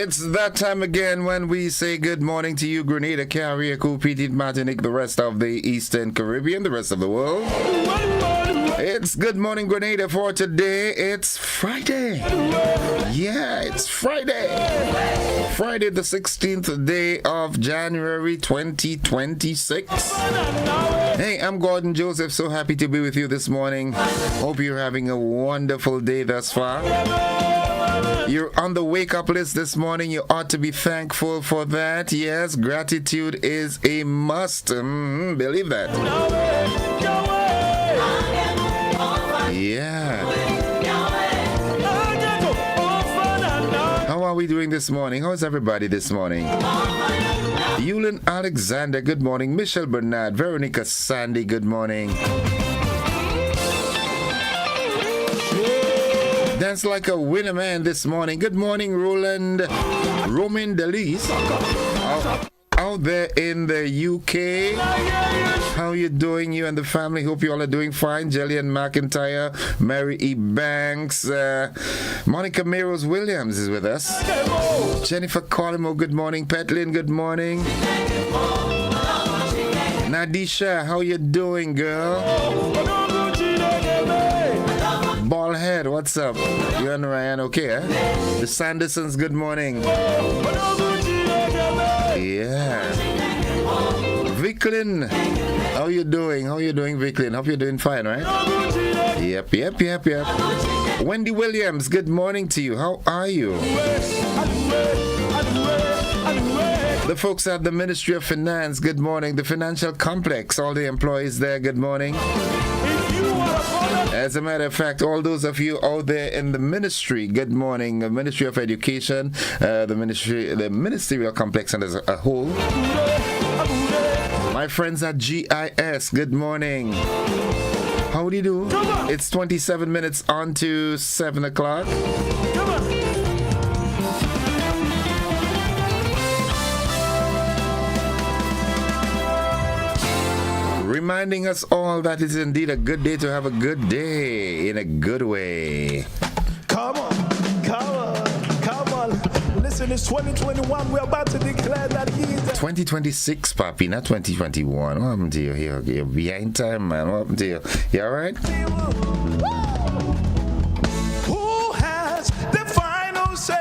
It's that time again when we say good morning to you, Grenada, Carriacou, Petit Martinique, the rest of the Eastern Caribbean, the rest of the world. It's Good Morning Grenada for today. It's Friday. Yeah, it's Friday. Friday the 16th day of January 2026. Hey, I'm Gordon Joseph. So happy to be with you this morning. Hope you're having a wonderful day thus far. You're on the wake-up list this morning. You ought to be thankful for that. Yes, gratitude is a must. Believe that. Yeah. How are we doing this morning? How's everybody this morning? Yulin Alexander, good morning. Michelle Bernard, Veronica Sandy, good morning. Dance like a winner man this morning. Good morning, Roland Roman Delis. Out there in the UK. How you doing, you and the family? Hope you all are doing fine. Jillian McIntyre, Mary E. Banks, Monica Meros Williams is with us. Jennifer Colimo, good morning. Petlin, good morning. Nadisha, how you doing, girl? Ballhead, what's up? You and Ryan okay, eh? The Sandersons, good morning. Yeah. Vicklin, how you doing? How you doing, Vicklin? Hope you're doing fine, right? Yep. Wendy Williams, good morning to you. How are you? The folks at the Ministry of Finance, good morning. The Financial Complex, all the employees there, good morning. As a matter of fact, all those of you out there in the ministry, good morning. The Ministry of Education, the ministerial complex and as a whole. My friends at GIS, good morning. How do you do? It's 27 minutes on to 7 o'clock. Reminding us all that it's indeed a good day to have a good day in a good way. Come on. Listen, it's 2021. We're about to declare that he is 2026, Papi, not 2021. What happened to you? You're behind time, man. What happened to you? You all right? Who has the final say?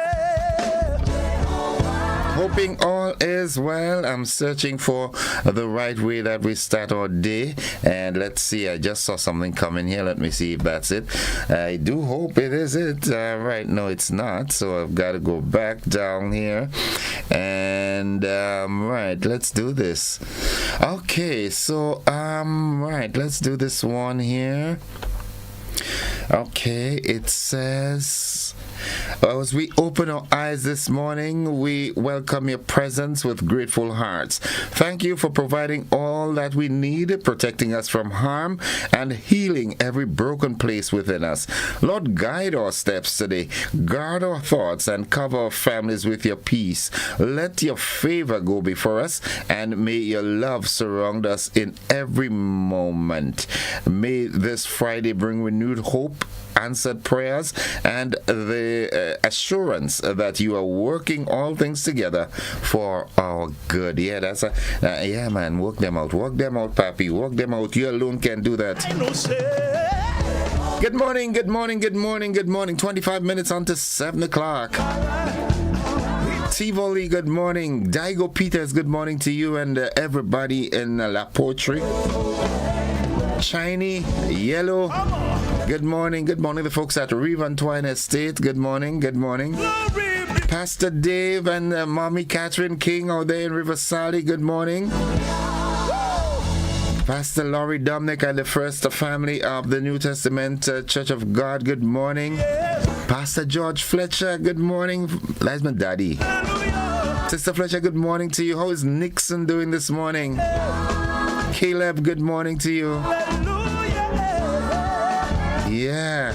Hoping all is well. I'm searching for the right way that we start our day. And let's see, I just saw something coming here. Let me see if that's it. I do hope it is it. Right, no, it's not. So I've got to go back down here. And, right, let's do this. Okay, so, right, let's do this one here. Okay, it says, as we open our eyes this morning, we welcome your presence with grateful hearts. Thank you for providing all that we need, protecting us from harm and healing every broken place within us. Lord, guide our steps today, guard our thoughts and cover our families with your peace. Let your favor go before us and may your love surround us in every moment. May this Friday bring renewed hope, answered prayers, and the assurance that you are working all things together for our good. Yeah, that's yeah, man. Work them out, Papi. Work them out. You alone can do that. Good morning. 25 minutes on to 7 o'clock. Tivoli, good morning. Daigo Peters, good morning to you and everybody in La Poetry. Shiny, Yellow, good morning. The folks at Rivan Twine Estate, good morning. Pastor Dave and Mommy Catherine King out there in River Sally, good morning. Pastor Laurie Dominic and the First Family of the New Testament Church of God, good morning. Pastor George Fletcher, good morning. That's my daddy. Sister Fletcher, good morning to you. How is Nixon doing this morning? Caleb, good morning to you. Yeah.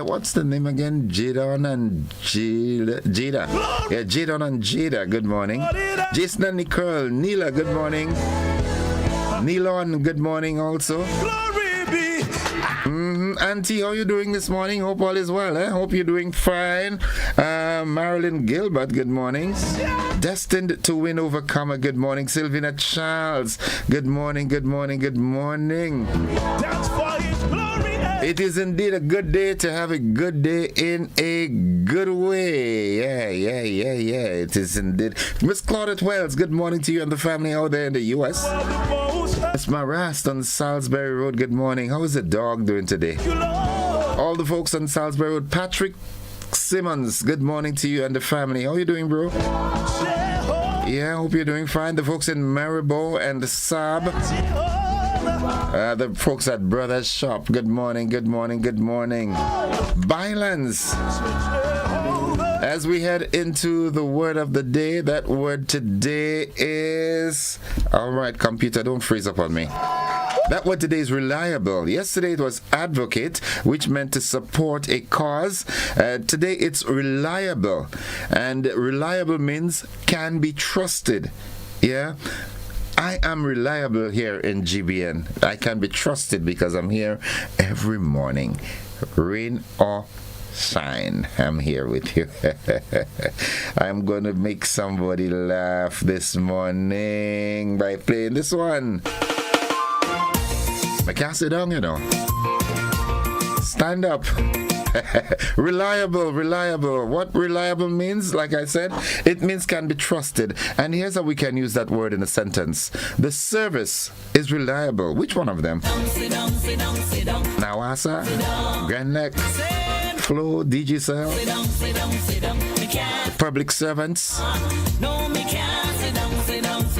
What's the name again? Jadon and Jada. Yeah, Jadon and Jada, good morning. Jason and Nicole. Neela, good morning. Neelon, good morning also. Glory be. Auntie, how you doing this morning? Hope all is well. Hope you're doing fine. Marilyn Gilbert, good morning. Destined to win, overcomer, good morning. Sylvina Charles, good morning, good morning, good morning. That's for his glory. It is indeed a good day to have a good day in a good way. Yeah. It is indeed. Miss Claudette Wells, good morning to you and the family out there in the U.S. It's my Rast on Salisbury Road, good morning. How is the dog doing today? All the folks on Salisbury Road. Patrick Simmons, good morning to you and the family. How are you doing, bro? Yeah, hope you're doing fine. The folks in Maribor and the Saab. The folks at Brothers Shop, good morning, good morning, good morning. Bylands. As we head into the word of the day, that word today is... All right, computer, don't freeze up on me. That word today is reliable. Yesterday it was advocate, which meant to support a cause. Today it's reliable. And reliable means can be trusted. Yeah? I am reliable here in GBN. I can be trusted because I'm here every morning. Rain or shine, I'm here with you. I'm going to make somebody laugh this morning by playing this one. I can't sit down, you know. Stand up. Reliable. What reliable means, like I said, it means can be trusted. And here's how we can use that word in a sentence. The service is reliable. Which one of them? Nawasa, Grenneck, Flo, DJ Cell, public servants,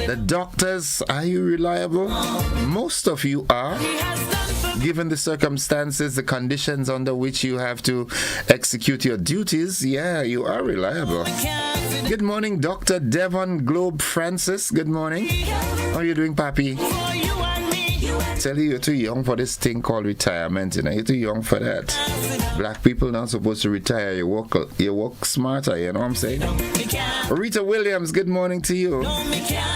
the doctors. Are you reliable? Most of you are. Given the circumstances, the conditions under which you have to execute your duties, yeah, you are reliable. Good morning, Dr. Devon Globe Francis. Good morning. How are you doing, Papi? Tell you, you're too young for this thing called retirement. You know, you're too young for that. Black people not supposed to retire. You work smarter. You know what I'm saying? Rita Williams, good morning to you.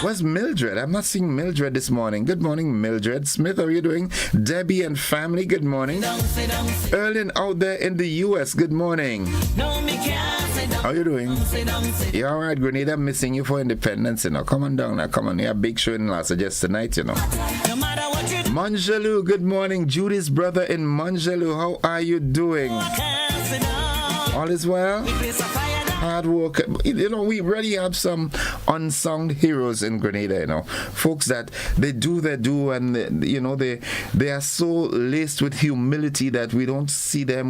Where's Mildred? I'm not seeing Mildred this morning. Good morning, Mildred Smith. How are you doing? Debbie and family, good morning. Erlin out there in the U.S., good morning. How are you doing? You all right, Grenada? I'm missing you for independence, you know. Come on down now. Come on. You have a big show in Las Vegas tonight, you know. Manjaloo, good morning. Judy's brother in Manjaloo, how are you doing? All is well? Hard work. You know, we really have some unsung heroes in Grenada, you know. Folks that they do their do, and they are so laced with humility that we don't see them,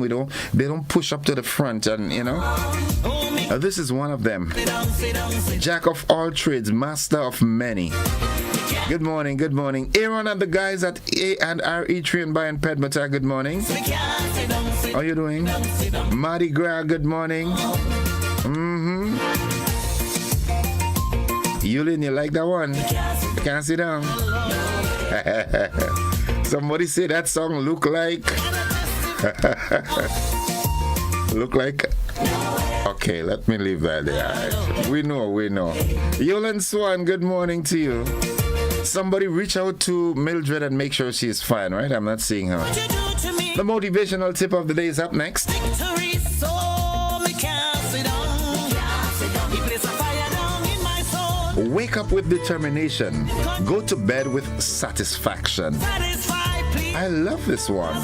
they don't push up to the front, and you know. This is one of them. Jack of all trades, master of many. Good morning, good morning. Aaron and the guys at A&RE Train by and Pedmata, good morning. How are you doing? Mardi Gras, good morning. Yulin, you like that one? Can't sit down. Somebody say that song look like... look like... Okay, let me leave that there. Right. We know. Yulin Swan, good morning to you. Somebody reach out to Mildred and make sure she's fine, right? I'm not seeing her. The motivational tip of the day is up next. Wake up with determination. Go to bed with satisfaction. I love this one.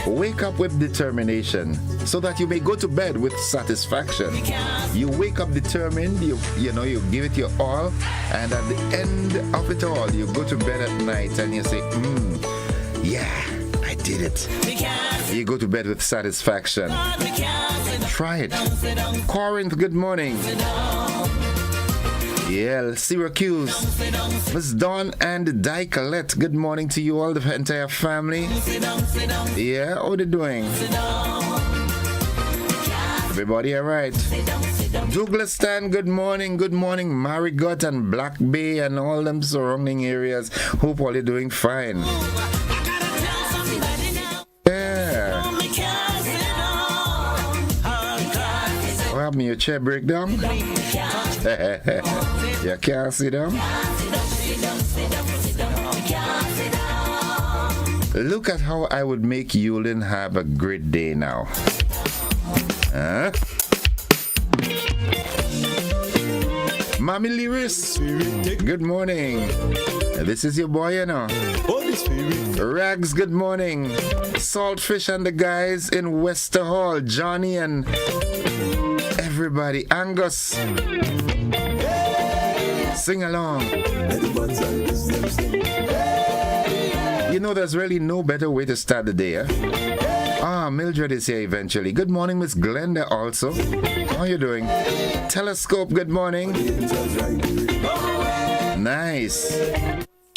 Wake up with determination so that you may go to bed with satisfaction. You wake up determined, you give it your all, and at the end of it all, you go to bed at night and you say, yeah, I did it. You go to bed with satisfaction. Try it. Corinth, good morning. Yeah, Syracuse. Miss Dawn and Di Colette, good morning to you all, the entire family. Yeah, how are they doing? Everybody all right? Douglas Stan, good morning. Good morning, Marigot and Black Bay and all them surrounding areas. Hope all are doing fine. Yeah. What happened? Your chair break down? You can't sit down? Look at how I would make Yulin have a great day now. Huh? Mommy Lyris, good morning. This is your boy, you know. Rags, good morning. Saltfish and the guys in Wester Hall, Johnny and everybody. Angus, sing along. You know, there's really no better way to start the day, Mildred is here eventually. Good morning, Miss Glenda also. How you doing? Telescope, good morning. Nice.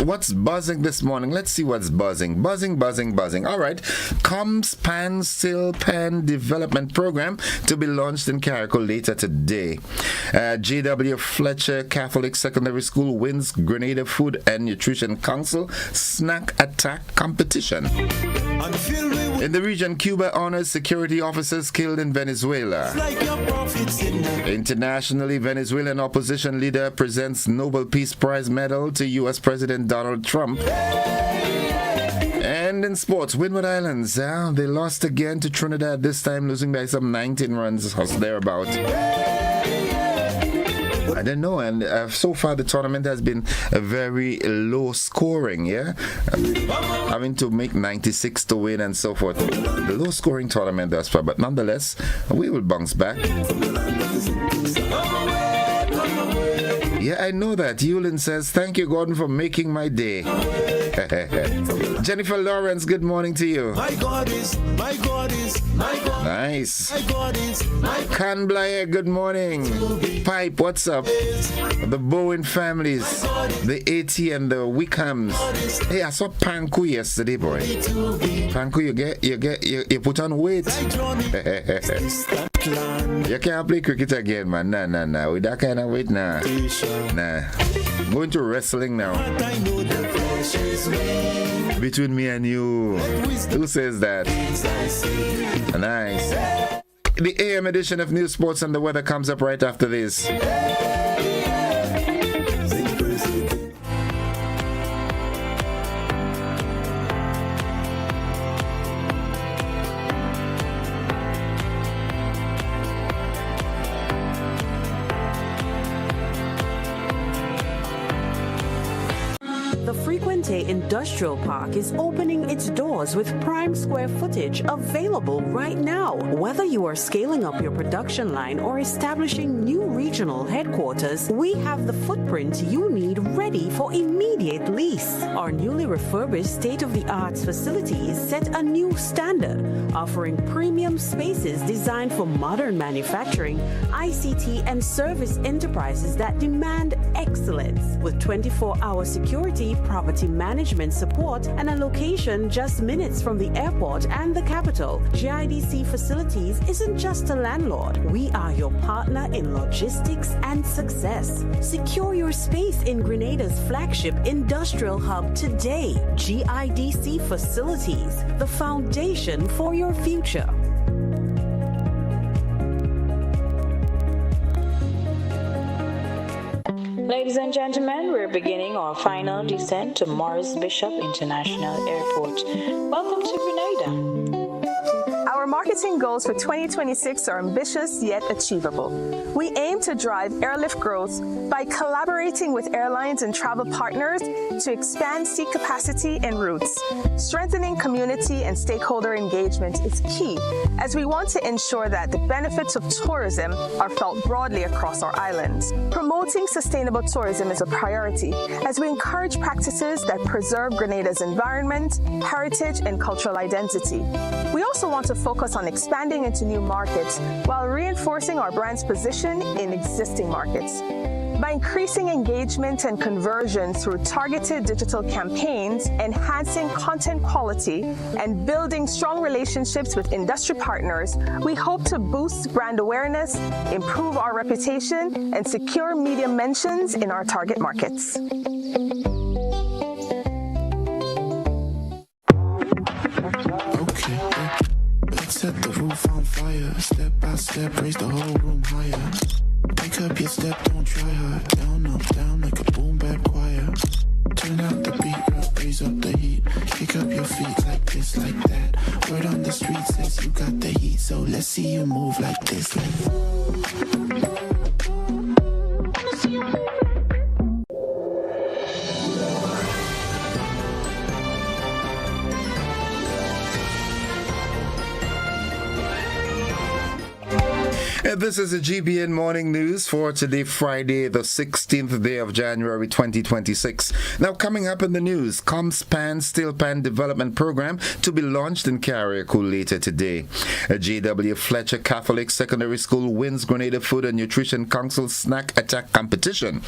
What's buzzing this morning? Let's see what's buzzing. Buzzing. All right. Comes Pan Still Pan Development Program to be launched in Carriacou later today. J.W. Fletcher Catholic Secondary School wins Grenada Food and Nutrition Council Snack Attack Competition. In the region, Cuba honors security officers killed in Venezuela. Internationally, Venezuelan opposition leader presents Nobel Peace Prize medal to U.S. President Donald Trump. And in sports, Windward Islands, they lost again to Trinidad, this time losing by some 19 runs or thereabout. I don't know, and so far the tournament has been a very low scoring, having to make 96 to win and so forth. The low scoring tournament thus far, but nonetheless, we will bounce back. Yeah, I know that. Yulin says, thank you, Gordon, for making my day. Jennifer Lawrence, good morning to you. My God is. Nice. Can Blair, good morning. Pipe, what's up? The Bowen families, the AT and the Wickhams. Hey, I saw Panku yesterday, boy. Panku, you put on weight. You can't play cricket again, man. Nah. With that kind of weight, nah. I'm going to wrestling now. Between me and you. Who says that? Nice. The AM edition of News, Sports and the Weather comes up right after this. Industrial Park is opening its doors with prime square footage available right now. Whether you are scaling up your production line or establishing new regional headquarters, we have the footprint you need ready for immediate lease. Our newly refurbished state-of-the-art facilities set a new standard, offering premium spaces designed for modern manufacturing, ICT, and service enterprises that demand excellence. With 24-hour security, property management support, and a location just minutes from the airport and the capital, GIDC Facilities isn't just a landlord. We are your partner in logistics and success. Secure your space in Grenada's flagship industrial hub today. GIDC Facilities, the foundation for your future. Ladies and gentlemen, we're beginning our final descent to Morris Bishop International Airport. Welcome to Grenada. Our marketing goals for 2026 are ambitious yet achievable. We aim to drive airlift growth by collaborating with airlines and travel partners to expand seat capacity and routes. Strengthening community and stakeholder engagement is key, as we want to ensure that the benefits of tourism are felt broadly across our islands. Promoting sustainable tourism is a priority, as we encourage practices that preserve Grenada's environment, heritage, and cultural identity. We also want to focus on expanding into new markets while reinforcing our brand's position in existing markets. By increasing engagement and conversion through targeted digital campaigns, enhancing content quality, and building strong relationships with industry partners, we hope to boost brand awareness, improve our reputation, and secure media mentions in our target markets. Set the roof on fire, step by step, raise the whole room higher. Pick up your step, don't try hard. Down, up, down like a boom bap choir. Turn out the beat, raise up the heat. Kick up your feet sis, you got the heat, so let's see you move like this. This is the GBN Morning News for today, Friday, the 16th day of January 2026. Now, coming up in the news, ComsPan Steel Pan Development Program to be launched in Carriacou later today. A J.W. Fletcher Catholic Secondary School wins Grenada Food and Nutrition Council Snack Attack Competition.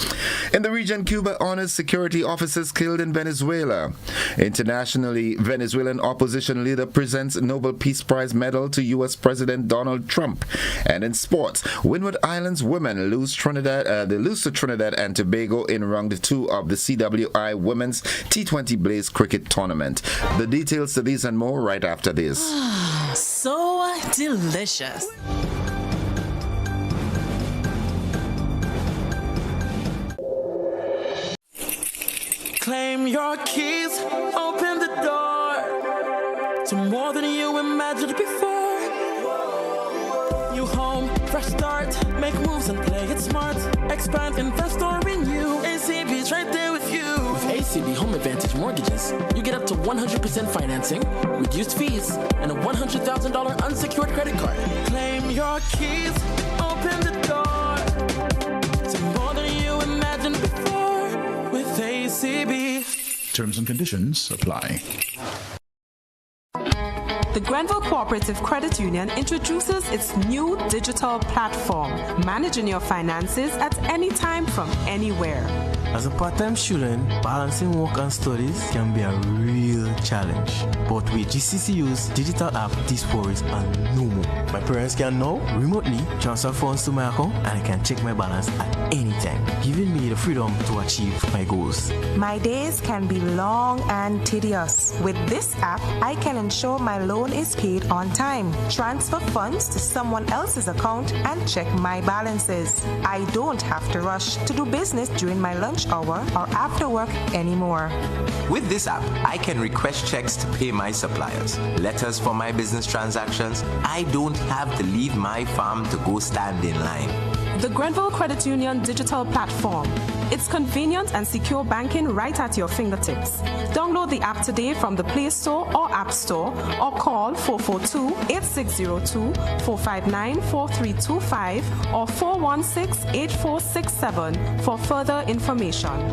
In the region, Cuba honors security officers killed in Venezuela. Internationally, Venezuelan opposition leader presents Nobel Peace Prize medal to U.S. President Donald Trump. And in sports, Windward Islands women lose to Trinidad and Tobago in round 2 of the CWI Women's T20 Blaze Cricket Tournament. The details to these and more right after this. So delicious. Claim your keys, open the door to more than you imagined before. New home, fresh start, make moves and play it smart. Expand, invest or renew. ACB's right there with you. With ACB Home Advantage Mortgages, you get up to 100% financing, reduced fees, and a $100,000 unsecured credit card. Claim your keys, open the door to more than you imagined before with ACB. Terms and conditions apply. The Grenville Cooperative Credit Union introduces its new digital platform, managing your finances at any time from anywhere. As a part-time student, balancing work and studies can be a real challenge. But with GCCU's digital app, these worries are no more. My parents can now remotely transfer funds to my account and I can check my balance at any time, giving me the freedom to achieve my goals. My days can be long and tedious. With this app, I can ensure my loan is paid on time, transfer funds to someone else's account, and check my balances. I don't have to rush to do business during my lunch hour or after work anymore. With this app, I can request checks to pay my suppliers, letters for my business transactions. I don't have to leave my farm to go stand in line. The Grenville Credit Union digital platform. It's convenient and secure banking right at your fingertips. Download the app today from the Play Store or App Store or call 442-8602, 459-4325 or 416-8467 for further information.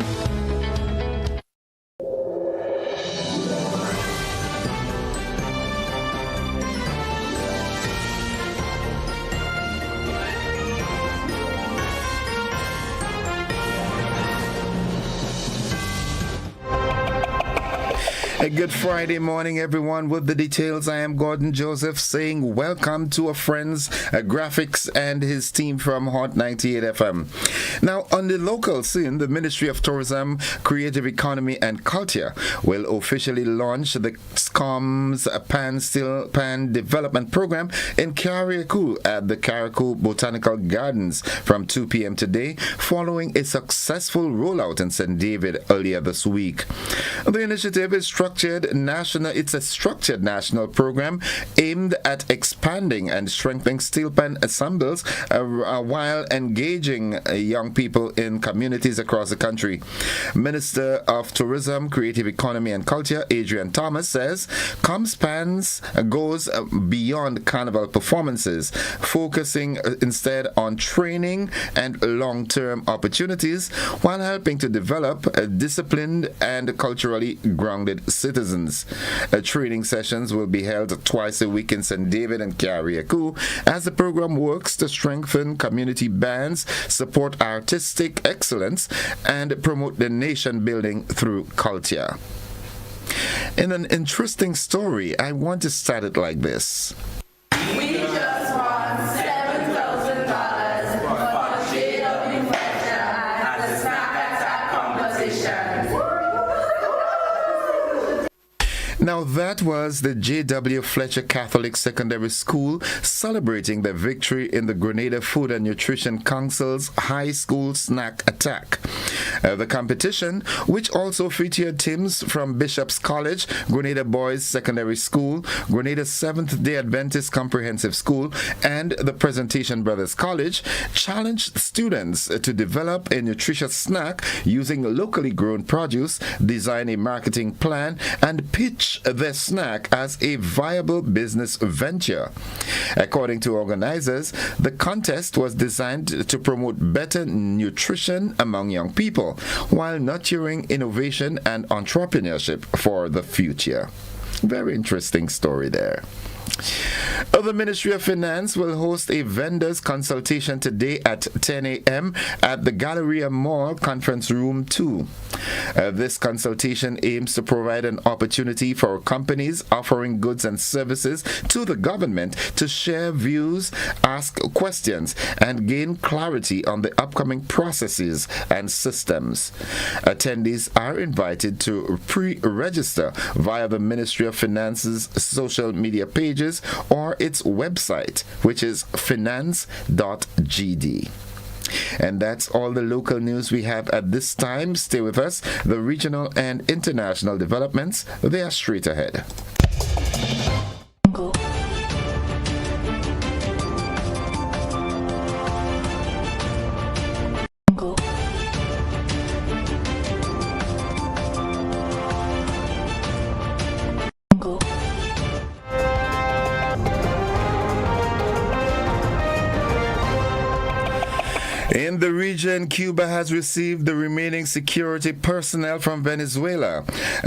A good Friday morning, everyone. With the details, I am Gordon Joseph saying welcome to our friends, Graphics and his team from Hot 98 FM. Now, on the local scene, the Ministry of Tourism, Creative Economy and Culture will officially launch the ComsPan Steel Pan Development Program in Carriacou at the Carriacou Botanical Gardens from 2 p.m. today, following a successful rollout in St. David earlier this week. The initiative is it's a structured national program aimed at expanding and strengthening steel pan ensembles while engaging young people in communities across the country. Minister of Tourism, Creative Economy and Culture, Adrian Thomas, says ComsPans goes beyond carnival performances, focusing instead on training and long-term opportunities while helping to develop disciplined and culturally grounded citizens. Training sessions will be held twice a week in St. David and Carriacou as the program works to strengthen community bands, support artistic excellence, and promote the nation building through culture. In an interesting story, I want to start it like this. We just won $7,000 for the J.W. Fletcher at the Snack Attack competition. Now that was the J.W. Fletcher Catholic Secondary School celebrating their victory in the Grenada Food and Nutrition Council's High School Snack Attack. The competition, which also featured teams from Bishop's College, Grenada Boys Secondary School, Grenada Seventh-day Adventist Comprehensive School, and the Presentation Brothers College, challenged students to develop a nutritious snack using locally grown produce, design a marketing plan, and pitch their snack as a viable business venture. According to organizers, the contest was designed to promote better nutrition among young people while nurturing innovation and entrepreneurship for the future. Very interesting story there. The Ministry of Finance will host a vendors consultation today at 10 a.m. at the Galleria Mall Conference Room 2. This consultation aims to provide an opportunity for companies offering goods and services to the government to share views, ask questions, and gain clarity on the upcoming processes and systems. Attendees are invited to pre-register via the Ministry of Finance's social media pages or its website, which is finance.gd. And that's all the local news we have at this time. Stay with us. The regional and international developments, they are straight ahead. In the region, Cuba has received the remaining security personnel from Venezuela.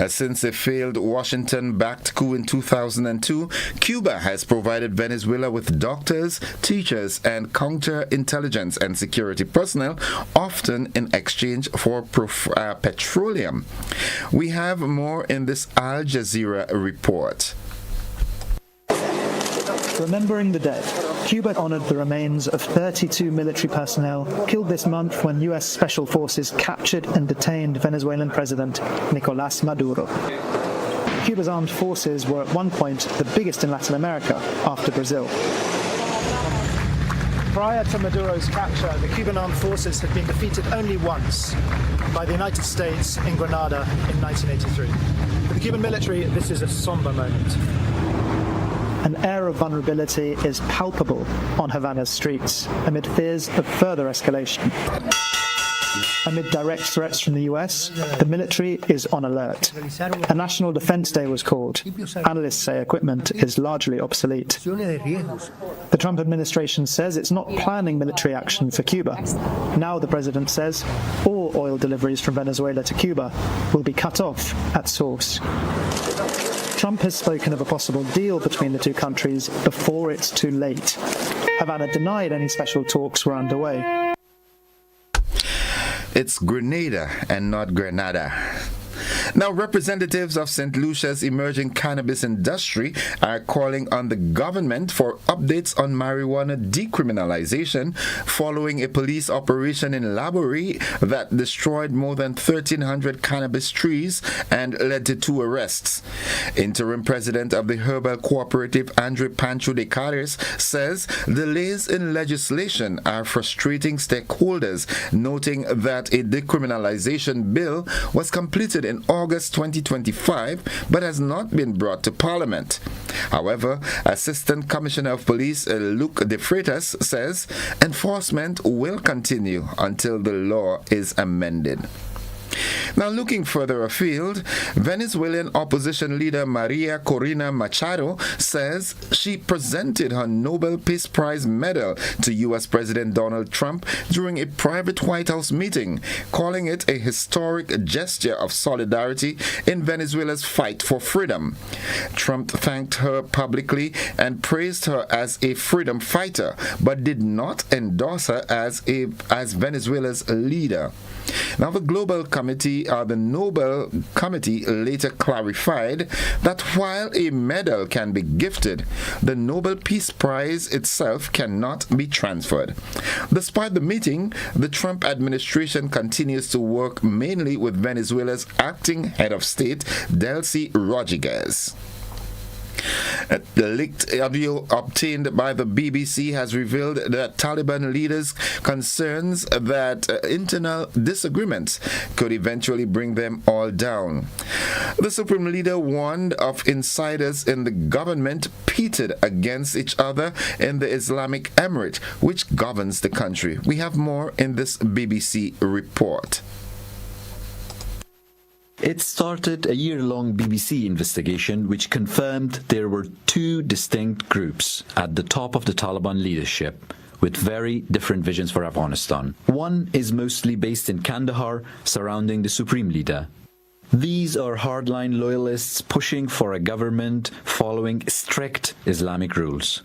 Since a failed Washington-backed coup in 2002, Cuba has provided Venezuela with doctors, teachers, and counterintelligence and security personnel, often in exchange for petroleum. We have more in this Al Jazeera report. Remembering the dead, Cuba honored the remains of 32 military personnel killed this month when U.S. Special Forces captured and detained Venezuelan President Nicolás Maduro. Cuba's armed forces were at one point the biggest in Latin America after Brazil. Prior to Maduro's capture, the Cuban armed forces had been defeated only once by the United States in Grenada in 1983. For the Cuban military, this is a somber moment. An air of vulnerability is palpable on Havana's streets amid fears of further escalation. Amid direct threats from the US, the military is on alert. A National Defense Day was called. Analysts say equipment is largely obsolete. The Trump administration says it's not planning military action for Cuba. Now the president says all oil deliveries from Venezuela to Cuba will be cut off at source. Trump has spoken of a possible deal between the two countries before it's too late. Havana denied any special talks were underway. It's Grenada and not Grenada. Now, representatives of St. Lucia's emerging cannabis industry are calling on the government for updates on marijuana decriminalization following a police operation in Laborie that destroyed more than 1,300 cannabis trees and led to 2 arrests. Interim president of the Herbal Cooperative, Andre Pancho de Carres, says delays in legislation are frustrating stakeholders, noting that a decriminalization bill was completed in August 2025 but has not been brought to Parliament. However, Assistant Commissioner of Police Luc De Freitas says enforcement will continue until the law is amended. Now, looking further afield, Venezuelan opposition leader Maria Corina Machado says she presented her Nobel Peace Prize medal to U.S. President Donald Trump during a private White House meeting, calling it a historic gesture of solidarity in Venezuela's fight for freedom. Trump thanked her publicly and praised her as a freedom fighter, but did not endorse her as Venezuela's leader. Now, the Global Committee the Nobel Committee later clarified that while a medal can be gifted, the Nobel Peace Prize itself cannot be transferred. Despite the meeting, the Trump administration continues to work mainly with Venezuela's acting head of state, Delcy Rodriguez. The leaked audio obtained by the BBC has revealed that Taliban leaders' concerns that internal disagreements could eventually bring them all down. The supreme leader warned of insiders in the government pitted against each other in the Islamic Emirate, which governs the country. We have more in this BBC report. It started a year-long BBC investigation which confirmed there were two distinct groups at the top of the Taliban leadership with very different visions for Afghanistan. One is mostly based in Kandahar, surrounding the supreme leader. These are hardline loyalists pushing for a government following strict Islamic rules.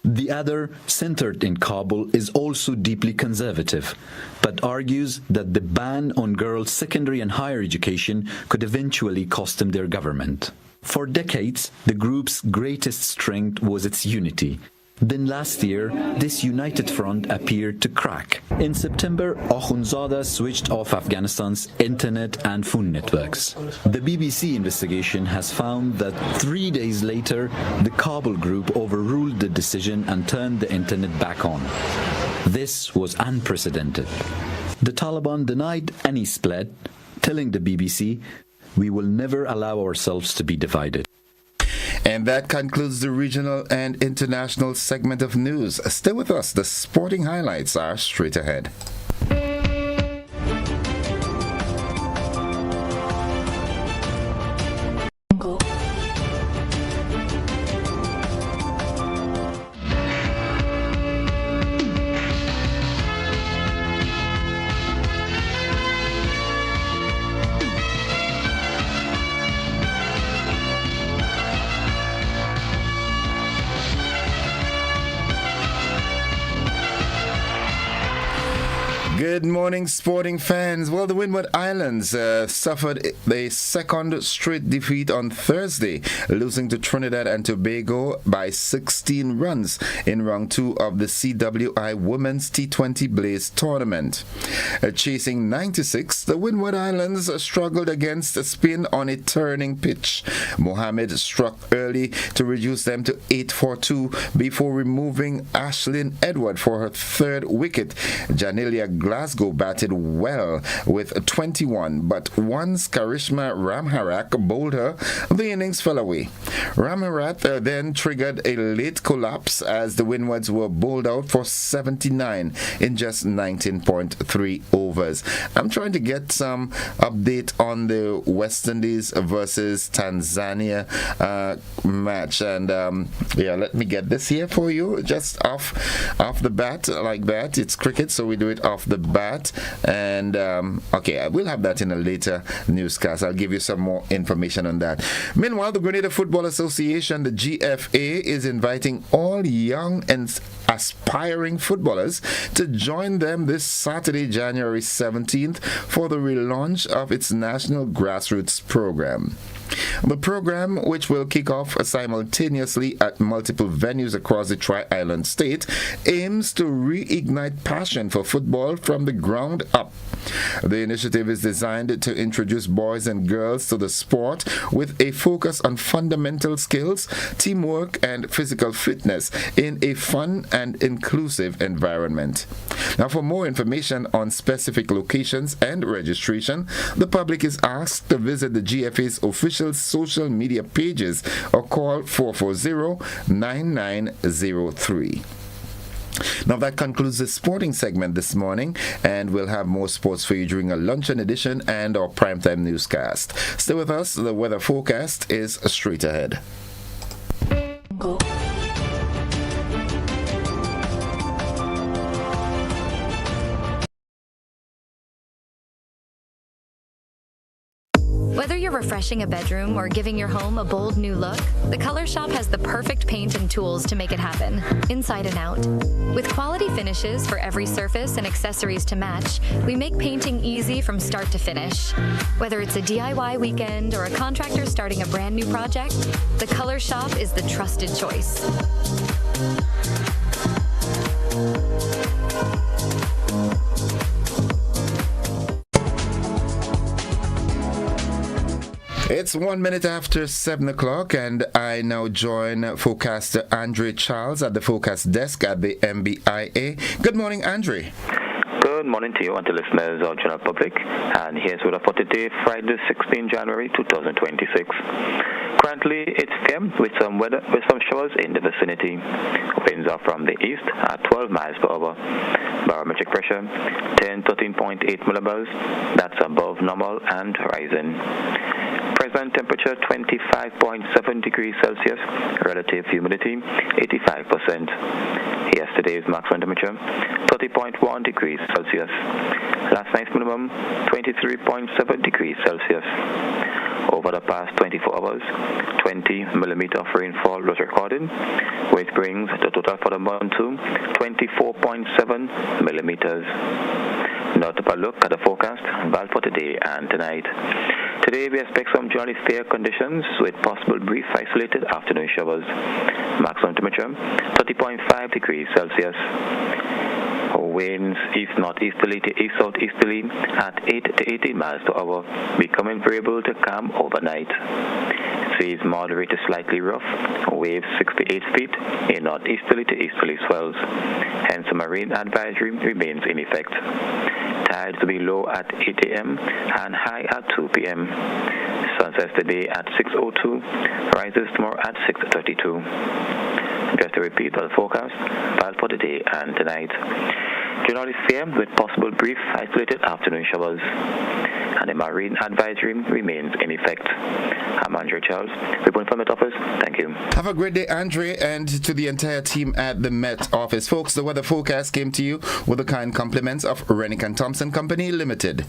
The other, centered in Kabul, is also deeply conservative, but argues that the ban on girls' secondary and higher education could eventually cost them their government. For decades, the group's greatest strength was its unity. Then last year, this united front appeared to crack. In September, Akhundzada switched off Afghanistan's internet and phone networks. The BBC investigation has found that 3 days later, the Kabul group overruled the decision and turned the internet back on. This was unprecedented. The Taliban denied any split, telling the BBC, "We will never allow ourselves to be divided." And that concludes the regional and international segment of news. Stay with us. The sporting highlights are straight ahead. Good morning, sporting fans. Well, the Windward Islands suffered a second straight defeat on Thursday, losing to Trinidad and Tobago by 16 runs in round 2 of the CWI Women's T20 Blaze tournament. Chasing 96, the Windward Islands struggled against Spain on a turning pitch. Mohammed struck early to reduce them to 8 for 2 before removing Ashlyn Edward for her third wicket. Janelia Glasgow batted well with 21, but once Karishma Ramharak bowled her, the innings fell away. Ramharat then triggered a late collapse as the Windwards were bowled out for 79 in just 19.3 overs. I'm trying to get some update on the West Indies versus Tanzania match, and let me get this here for you, just off the bat like that. It's cricket, so we do it off the bat, and I will have that in a later newscast. I'll give you some more information on that. Meanwhile, the Grenada Football Association, the GFA, is inviting all young and aspiring footballers to join them this Saturday, January 17th, for the relaunch of its national grassroots program. The program, which will kick off simultaneously at multiple venues across the Tri-Island state, aims to reignite passion for football from the ground up. The initiative is designed to introduce boys and girls to the sport with a focus on fundamental skills, teamwork, and physical fitness in a fun and inclusive environment. Now, for more information on specific locations and registration, the public is asked to visit the GFA's official social media pages or call 440-9903. Now that concludes the sporting segment this morning, and we'll have more sports for you during a luncheon edition and our primetime newscast. Stay with us. The weather forecast is straight ahead. Go. Whether you're refreshing a bedroom or giving your home a bold new look, the Color Shop has the perfect paint and tools to make it happen, inside and out. With quality finishes for every surface and accessories to match, we make painting easy from start to finish. Whether it's a DIY weekend or a contractor starting a brand new project, the Color Shop is the trusted choice. It's 1 minute after 7 o'clock, and I now join forecaster Andre Charles at the forecast desk at the MBIA. Good morning, Andre. Good morning to you and to listeners of general public. And here's weather for today, Friday, 16 January 2026. Currently, it's fair with some showers in the vicinity. Winds are from the east at 12 miles per hour. Barometric pressure 13.8 millibars. That's above normal and rising. Present temperature 25.7 degrees Celsius. Relative humidity 85%. Yesterday's maximum temperature 30.1 degrees Celsius. Last night's minimum 23.7 degrees Celsius. Over the past 24 hours, 20 millimeter of rainfall was recorded, which brings the total for the month to 24.7 millimeters. Now to a look at the forecast value for today and tonight. Today we expect some generally fair conditions with possible brief isolated afternoon showers. Maximum temperature 30.5 degrees Celsius. Winds east-northeasterly to east-southeasterly at 8 to 18 miles per hour, becoming variable to calm overnight. Seas moderate to slightly rough, waves 6 to 8 feet in northeasterly to easterly swells. Hence, a marine advisory remains in effect. Tides will be low at 8 a.m. and high at 2 p.m. Sunsets today at 6:02, rises tomorrow at 6:32. Just to repeat the forecast, for today and tonight. Generally fair with possible brief isolated afternoon showers. And a marine advisory remains in effect. I'm Andre Charles, reporting from the Met Office. Thank you. Have a great day, Andre, and to the entire team at the Met Office. Folks, the weather forecast came to you with the kind compliments of Rennick and Thompson Company Limited.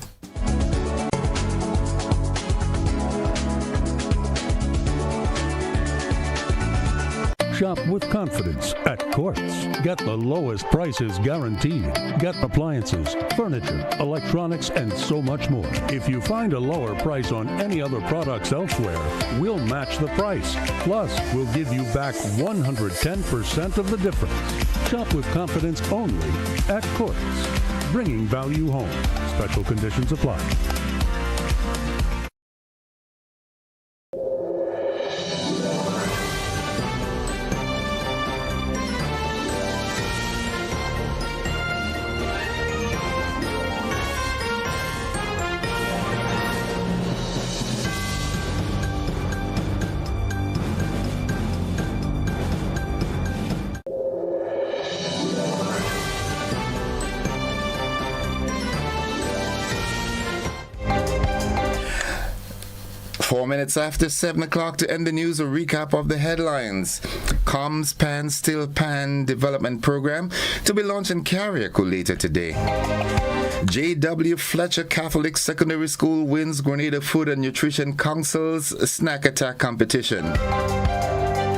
Shop with confidence at Quartz. Get the lowest prices guaranteed. Get appliances, furniture, electronics, and so much more. If you find a lower price on any other products elsewhere, we'll match the price. Plus, we'll give you back 110% of the difference. Shop with confidence only at Quartz. Bringing value home. Special conditions apply. Minutes after 7 o'clock to end the news, a recap of the headlines. Comms Pan Still Pan Development Program to be launched in Carriacou later today. J.W. Fletcher Catholic Secondary School wins Grenada Food and Nutrition Council's Snack Attack competition.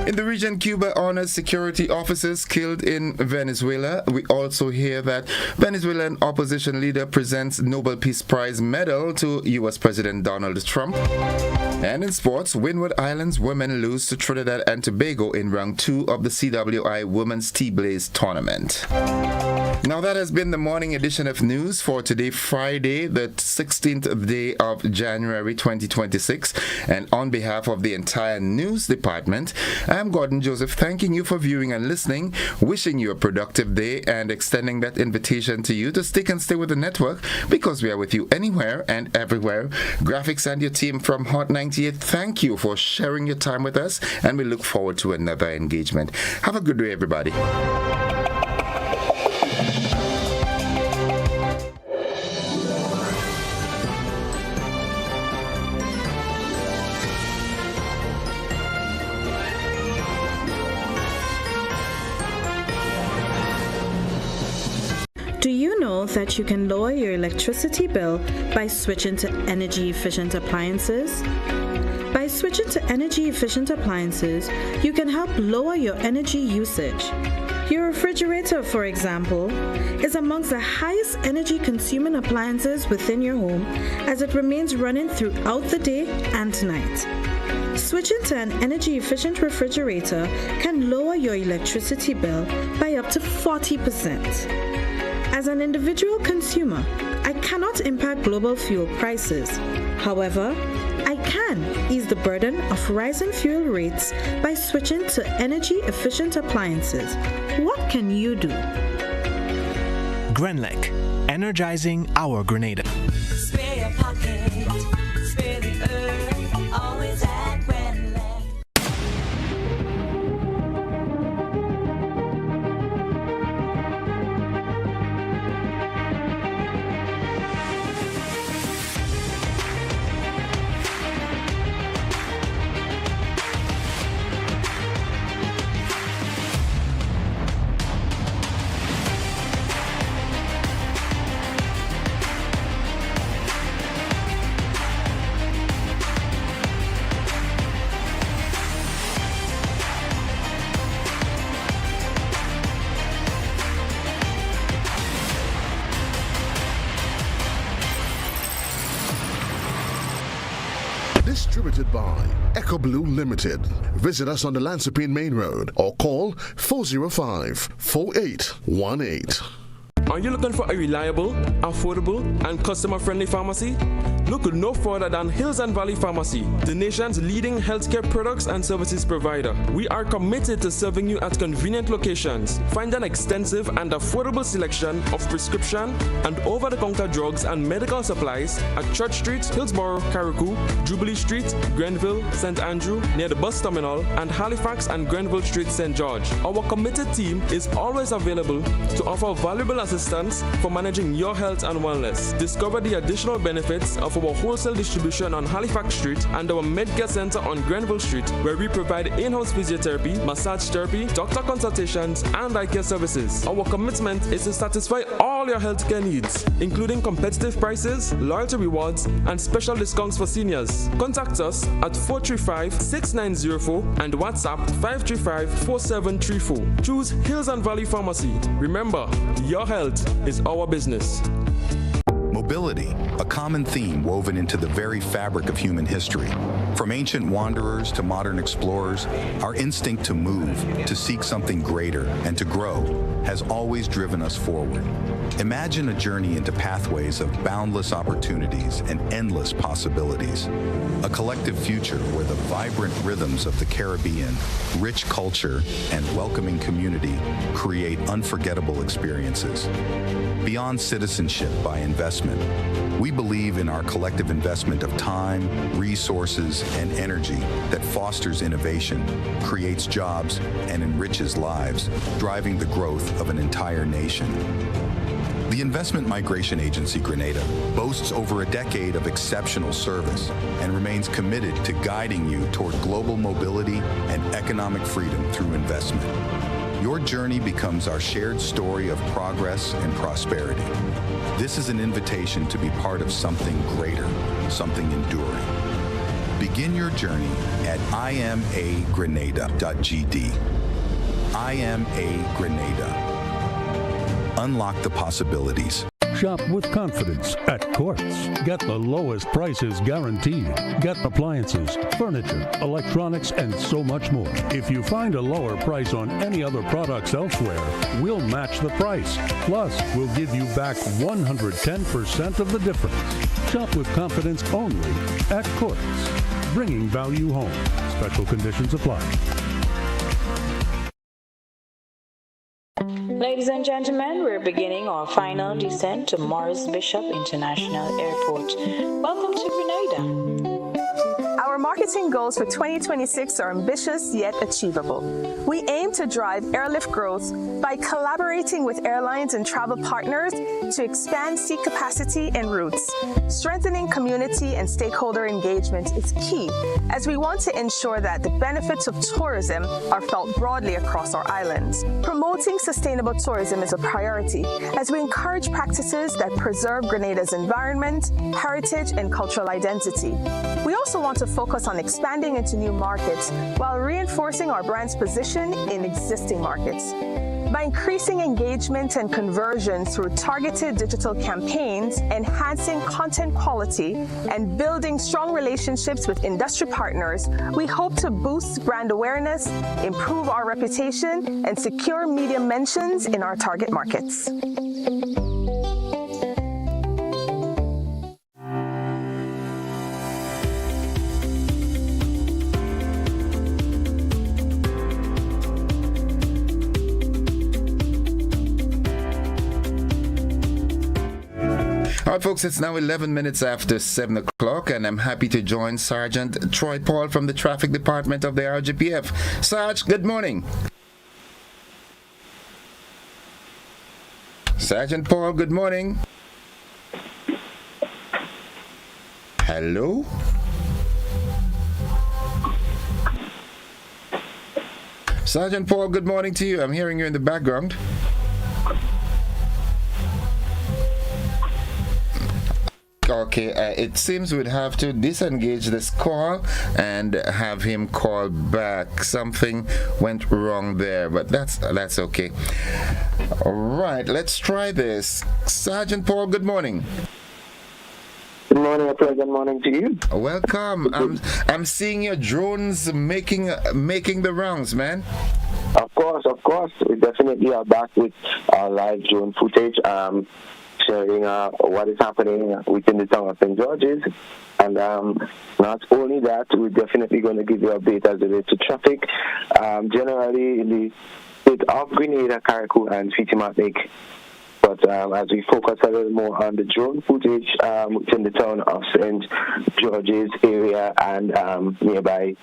In the region, Cuba honors security officers killed in Venezuela. We also hear that Venezuelan opposition leader presents Nobel Peace Prize medal to U.S. President Donald Trump. And in sports, Windward Islands women lose to Trinidad and Tobago in round 2 of the CWI Women's T-Blaze Tournament. Now that has been the morning edition of news for today, Friday, the 16th day of January 2026. And on behalf of the entire news department, I'm Gordon Joseph, thanking you for viewing and listening, wishing you a productive day, and extending that invitation to you to stick and stay with the network, because we are with you anywhere and everywhere. Graphics and your team from Hot 98, thank you for sharing your time with us, and we look forward to another engagement. Have a good day, everybody. Do you know that you can lower your electricity bill by switching to energy-efficient appliances? By switching to energy-efficient appliances, you can help lower your energy usage. Your refrigerator, for example, is amongst the highest energy-consuming appliances within your home as it remains running throughout the day and night. Switching to an energy-efficient refrigerator can lower your electricity bill by up to 40%. As an individual consumer, I cannot impact global fuel prices. However, I can ease the burden of rising fuel rates by switching to energy-efficient appliances. What can you do? Grenlec, energizing our Grenada. Spare your pocket, spare the earth, always at Grenlec. Distributed by Echo Blue Limited. Visit us on the Lansopine Main Road or call 405-4818. Are you looking for a reliable, affordable, and customer-friendly pharmacy? Look no further than Hills and Valley Pharmacy, the nation's leading healthcare products and services provider. We are committed to serving you at convenient locations. Find an extensive and affordable selection of prescription and over-the-counter drugs and medical supplies at Church Street, Hillsborough, Carriacou, Jubilee Street, Grenville, St. Andrew, near the bus terminal, and Halifax and Grenville Street, St. George. Our committed team is always available to offer valuable assistance for managing your health and wellness. Discover the additional benefits of our wholesale distribution on Halifax Street and our Medcare Center on Grenville Street, where we provide in-house physiotherapy, massage therapy, doctor consultations, and eye care services. Our commitment is to satisfy all your healthcare needs, including competitive prices, loyalty rewards, and special discounts for seniors. Contact us at 435-6904 and WhatsApp 535-4734. Choose Hills and Valley Pharmacy. Remember, your health is our business. Mobility, a common theme woven into the very fabric of human history. From ancient wanderers to modern explorers, our instinct to move, to seek something greater, and to grow has always driven us forward. Imagine a journey into pathways of boundless opportunities and endless possibilities. A collective future where the vibrant rhythms of the Caribbean, rich culture, and welcoming community create unforgettable experiences. Beyond citizenship by investment, we believe in our collective investment of time, resources, and energy that fosters innovation, creates jobs, and enriches lives, driving the growth of an entire nation. The Investment Migration Agency Grenada boasts over a decade of exceptional service and remains committed to guiding you toward global mobility and economic freedom through investment. Your journey becomes our shared story of progress and prosperity. This is an invitation to be part of something greater, something enduring. Begin your journey at imagrenada.gd. IMA Grenada. Unlock the possibilities. Shop with confidence at Quartz. Get the lowest prices guaranteed. Get appliances, furniture, electronics, and so much more. If you find a lower price on any other products elsewhere, we'll match the price. Plus, we'll give you back 110% of the difference. Shop with confidence only at Quartz. Bringing value home. Special conditions apply. Ladies and gentlemen, we're beginning our final descent to Morris Bishop International Airport. Welcome to Grenada. Our Our marketing goals for 2026 are ambitious yet achievable. We aim to drive airlift growth by collaborating with airlines and travel partners to expand seat capacity and routes. Strengthening community and stakeholder engagement is key, as we want to ensure that the benefits of tourism are felt broadly across our islands. Promoting sustainable tourism is a priority, as we encourage practices that preserve Grenada's environment, heritage, and cultural identity. We also want to focus on expanding into new markets while reinforcing our brand's position in existing markets. By increasing engagement and conversion through targeted digital campaigns, enhancing content quality, and building strong relationships with industry partners, we hope to boost brand awareness, improve our reputation, and secure media mentions in our target markets. All right, folks, it's now 11 minutes after 7 o'clock, and I'm happy to join Sergeant Troy Paul from the Traffic Department of the RGPF. Sarge, good morning. Sergeant Paul, good morning. Hello? Sergeant Paul, good morning to you. I'm hearing you in the background. Okay, it seems we'd have to disengage this call and have him call back. Something went wrong there, but that's okay. All right, let's try this. Sergeant Paul, good morning. Good morning, good morning to you. Welcome. I'm seeing your drones making the rounds, man. Of course. We definitely are back with our live drone footage. Sharing what is happening within the town of St. George's. And not only that, we're definitely going to give you a update as it relates to traffic. Generally in the state of Grenada, Carriacou, and Fitimatnik. But as we focus a little more on the drone footage within the town of St. George's area and nearby.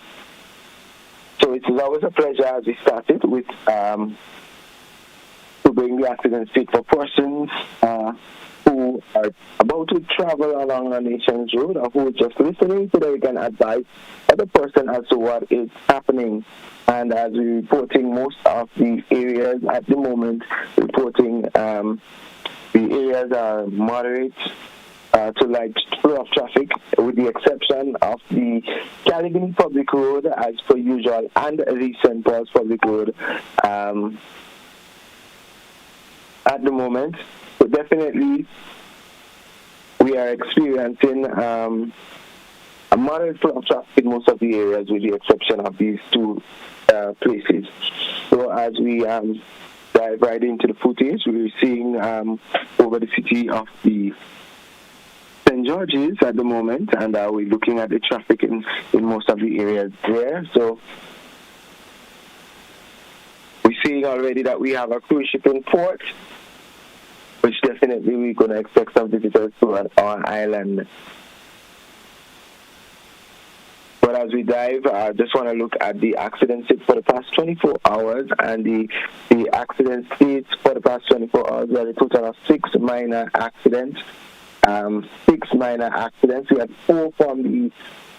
So it is always a pleasure as we started with to bring the accident fit for persons who are about to travel along a nation's road or who are just listening so that we can advise other person as to what is happening. And as we're reporting most of the areas at the moment, the areas are moderate to light flow of traffic, with the exception of the Caligny Public Road as per usual and the St. Paul's Public Road at the moment. So definitely we are experiencing a moderate flow of traffic in most of the areas with the exception of these two places. So as we dive right into the footage, we're seeing over the city of the St. George's at the moment, and we're looking at the traffic in most of the areas there. So we're seeing already that we have a cruise ship in port, which definitely we're going to expect some visitors to our island. But as we dive, I just want to look at the accident state for the past 24 hours, and the accident states for the past 24 hours, we had a total of 6 minor accidents. 6 minor accidents. We had 4 from the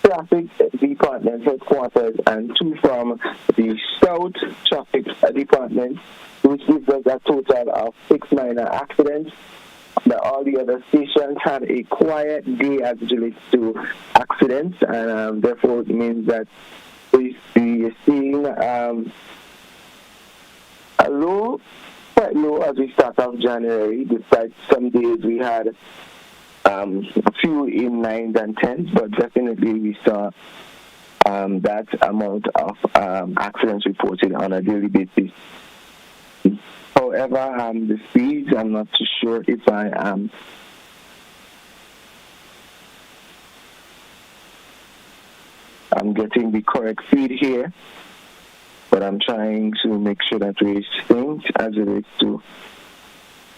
Traffic Department headquarters and 2 from the South Traffic Department, which gives us a total of 6 minor accidents. Now, all the other stations had a quiet day as it relates to accidents, and therefore it means that we are seeing quite low as we start off January, despite some days we had a few in 9s and 10s, but definitely we saw that amount of accidents reported on a daily basis. However, the speeds, I'm not too sure if I am I'm getting the correct feed here, but I'm trying to make sure that we sync as it relates to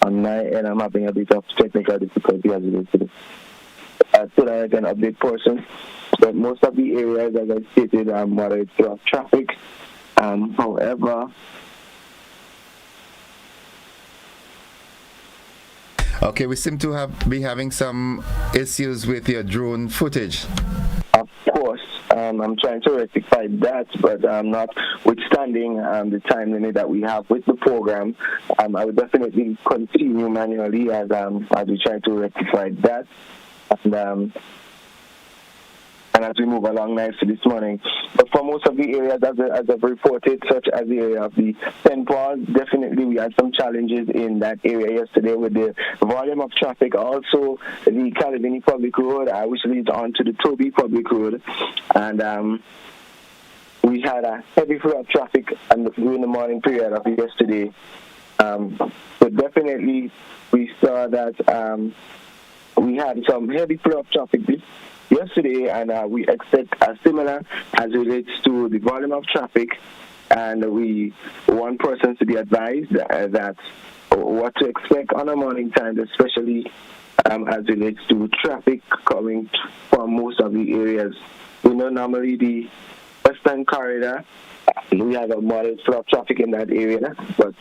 on my end. I'm having a bit of technical difficulty as it relates to this. So that I can update person. But most of the areas, as I stated, are moderate flow of traffic. However, okay, we seem to be having some issues with your drone footage. Of course, I'm trying to rectify that, but notwithstanding the time limit that we have with the program, I will definitely continue manually as we try to rectify that. And as we move along nicely this morning. But for most of the areas, as I've reported, such as the area of the St. Paul, definitely we had some challenges in that area yesterday with the volume of traffic. Also, the Calavini Public Road, which leads on to the Toby Public Road. And we had a heavy flow of traffic during the morning period of yesterday. But definitely we saw that we had some heavy flow of traffic yesterday, and we expect a similar as relates to the volume of traffic, and we want persons to be advised that what to expect on a morning time, especially as relates to traffic coming from most of the areas. We know normally the Western Corridor, we have a moderate flow of traffic in that area, but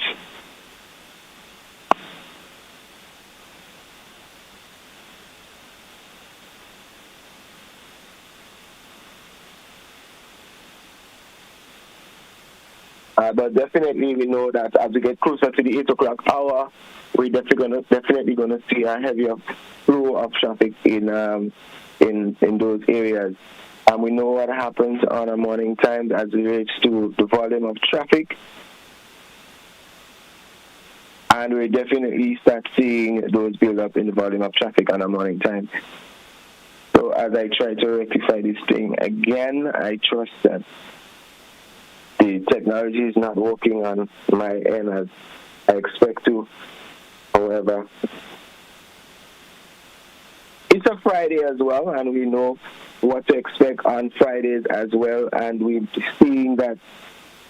definitely we know that as we get closer to the 8 o'clock hour, we're definitely gonna see a heavier flow of traffic in those areas. And we know what happens on a morning time as it relates to the volume of traffic. And we definitely start seeing those build up in the volume of traffic on a morning time. So as I try to rectify this thing again, I trust that the technology is not working on my end as I expect to. However, it's a Friday as well, and we know what to expect on Fridays as well. And we're seeing that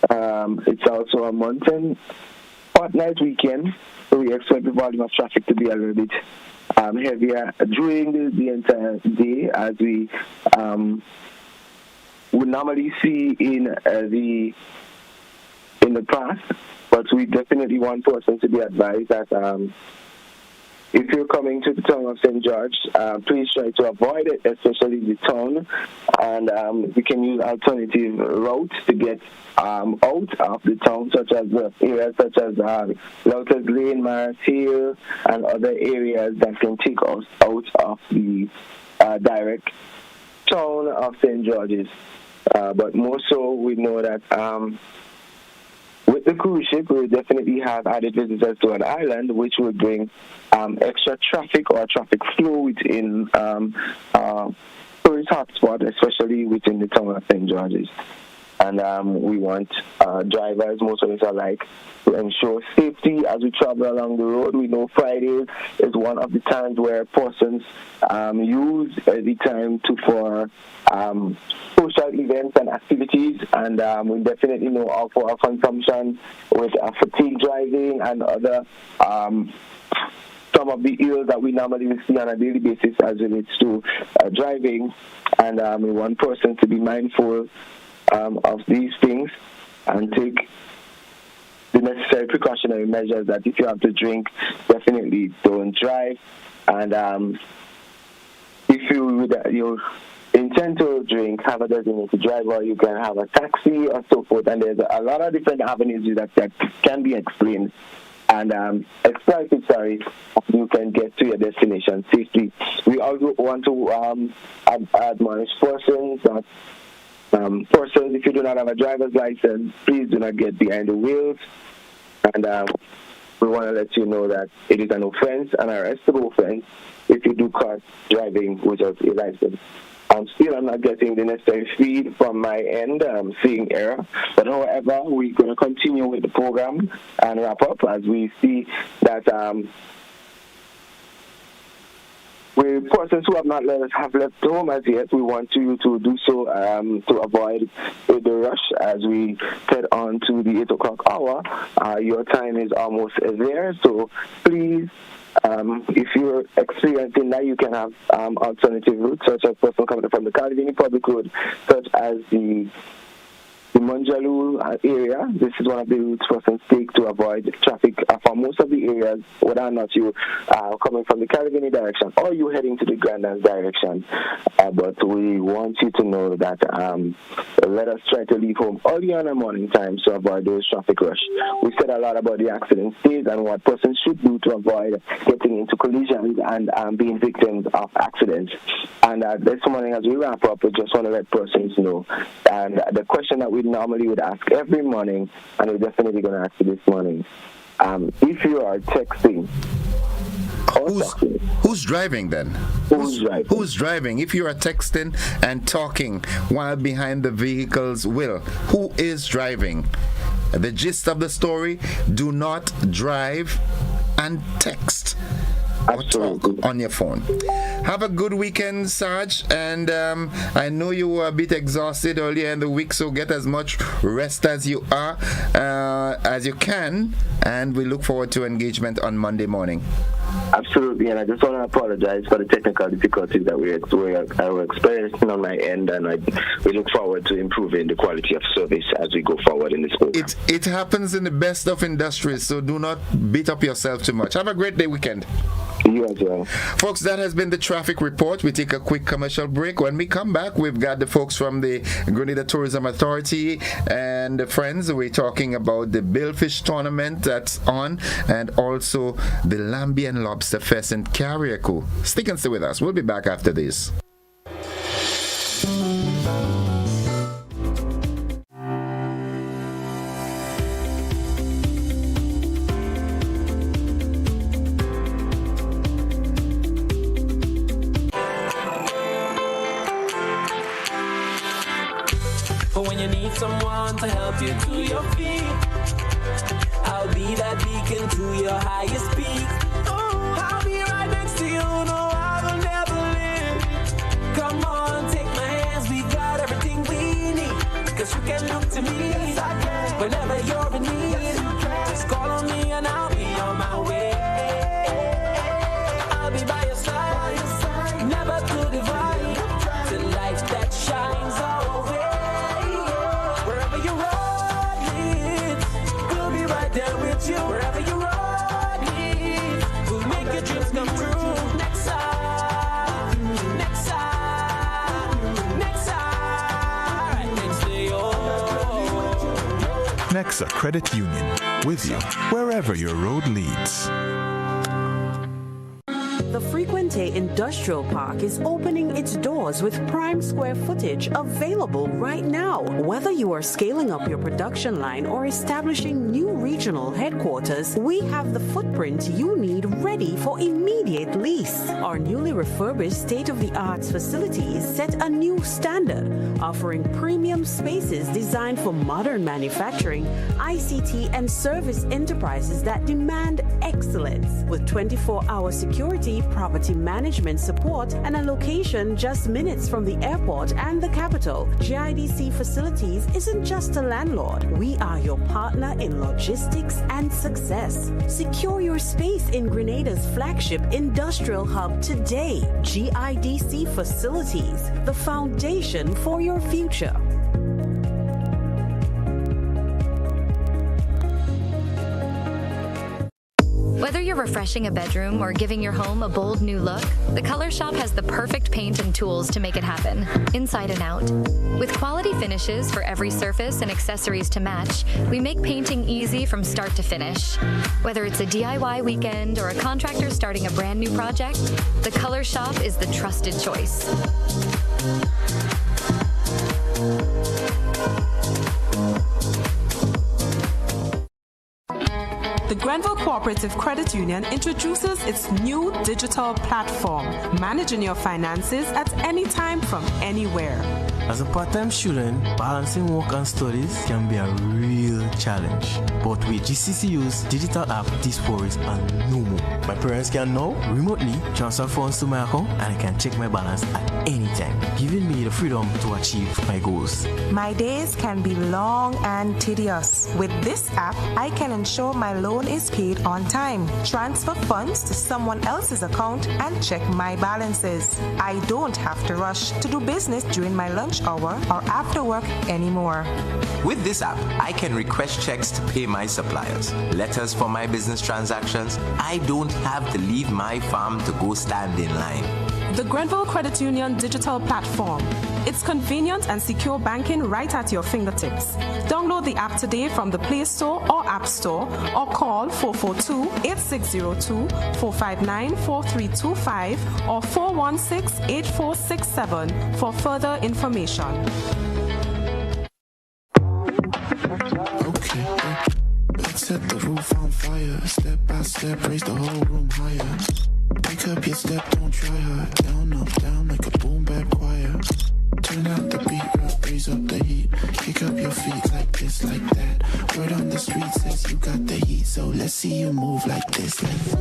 it's also a month and fortnight weekend, so we expect the volume of traffic to be a little bit heavier during the entire day, as we would normally see in the past. But we definitely want persons to be advised that if you're coming to the town of St. George, please try to avoid it, especially the town, and we can use alternative routes to get out of the town, such as areas such as Lotus Lane, Maris Hill, and other areas that can take us out of the direct town of St. George's. But more so, we know that with the cruise ship, we will definitely have added visitors to an island, which will bring extra traffic or traffic flow within tourist hotspot, especially within the town of St. George's. And we want drivers, most of us alike, to ensure safety as we travel along the road. We know Fridays is one of the times where persons use the time for social events and activities, and we definitely know of our consumption with fatigue driving and other some of the ills that we normally see on a daily basis as it relates to driving, and we want persons to be mindful of these things and take the necessary precautionary measures that if you have to drink, definitely don't drive. And if you intend to drink, have a designated driver, you can have a taxi or so forth, and there's a lot of different avenues that can be explained and exploited, you can get to your destination safely. We also want to admonish persons that persons, if you do not have a driver's license, please do not get behind the wheels. And we want to let you know that it is an offense, an arrestable offense, if you do caught driving without a license. I'm not getting the necessary feed from my end, seeing error. But however, we're going to continue with the program and wrap up as we see that persons who have not have left home as yet, we want you to do so to avoid the rush as we head on to the 8 o'clock hour. Your time is almost there, so please, if you're experiencing that, you can have alternative routes, such as person coming from the Calvini Public Road, such as the Manjalu area. This is one of the routes persons take to avoid traffic for most of the areas, whether or not you are coming from the Calvini direction or you heading to the Grenada direction. But we want you to know that let us try to leave home early on the morning time to avoid those traffic rush. We said a lot about the accident stage and what persons should do to avoid getting into collisions and being victims of accidents. And this morning, as we wrap up, we just want to let persons know. And the question that we normally would ask every morning, and we're definitely going to ask you this morning, if you are texting, who's driving then? Who's driving? If you are texting and talking while behind the vehicle's wheel, who is driving? The gist of the story: do not drive and text or talk on your phone. Have a good weekend, Sarge, and I know you were a bit exhausted earlier in the week, so get as much rest as you can, and we look forward to engagement on Monday morning. Absolutely, and I just want to apologize for the technical difficulties that we're experiencing on my end, and we look forward to improving the quality of service as we go forward in this program. It happens in the best of industries, so do not beat up yourself too much. Have a great day weekend. You as well. Folks, that has been the traffic report. We take a quick commercial break. When we come back, we've got the folks from the Grenada Tourism Authority and the friends. We're talking about the Billfish tournament that's on, and also the Lambian Lobster Fest in Carriacou. Stick and stay with us. We'll be back after this. Someone to help you to your feet. I'll be that beacon to your highest peak. Oh, I'll be right next to you. No, I will never leave. Come on, take my hands. We got everything we need. Cause you can look to me whenever you're in need. Just call on me and I'll be on my way. I'll be by your side, never to divide. The light that shines our way. Wherever you road leads, we'll make your dreams come true. Next time, next time, next time. Next to you. Nexa Credit Union, with you wherever your road leads. The Frequente Industrial Park is opening its doors with prime square footage available right now. Whether you are scaling up your production line or establishing new regional headquarters, we have the footprint you need ready for immediate lease. Our newly refurbished state-of-the-art facilities set a new standard, offering premium spaces designed for modern manufacturing, ICT, and service enterprises that demand excellence. With 24-hour security, property management support, and a location just minutes from the airport and the capital, GIDC Facilities isn't just a landlord. We are your partner in logistics and success. Secure your space in Grenada's flagship industrial hub today. GIDC Facilities, the foundation for your future. Whether you're refreshing a bedroom or giving your home a bold new look, the Color Shop has the perfect paint and tools to make it happen, inside and out. With quality finishes for every surface and accessories to match, we make painting easy from start to finish. Whether it's a DIY weekend or a contractor starting a brand new project, the Color Shop is the trusted choice. The Grenville Cooperative Credit Union introduces its new digital platform, managing your finances at any time from anywhere. As a part-time student, balancing work and studies can be a real challenge. But with GCCU's digital app, these worries are no more. My parents can now remotely transfer funds to my account and I can check my balance at any time, giving me the freedom to achieve my goals. My days can be long and tedious. With this app, I can ensure my loan is paid on time, transfer funds to someone else's account, and check my balances. I don't have to rush to do business during my lunch hour or after work anymore. With this app, I can request checks to pay my suppliers, letters for my business transactions. I don't have to leave my farm to go stand in line. The Grenville Credit Union digital platform. It's convenient and secure banking right at your fingertips. Download the app today from the Play Store or App Store or call 442-8602, 459-4325 or 416-8467 for further information. Let's set the roof on fire. Step by step, raise the whole room higher. Pick up your step, don't try her. Down, up, down like a boom bap choir. Turn out the beat, raise up the heat. Kick up your feet like this, like that. Word on the street says you got the heat, so let's see you move like this, like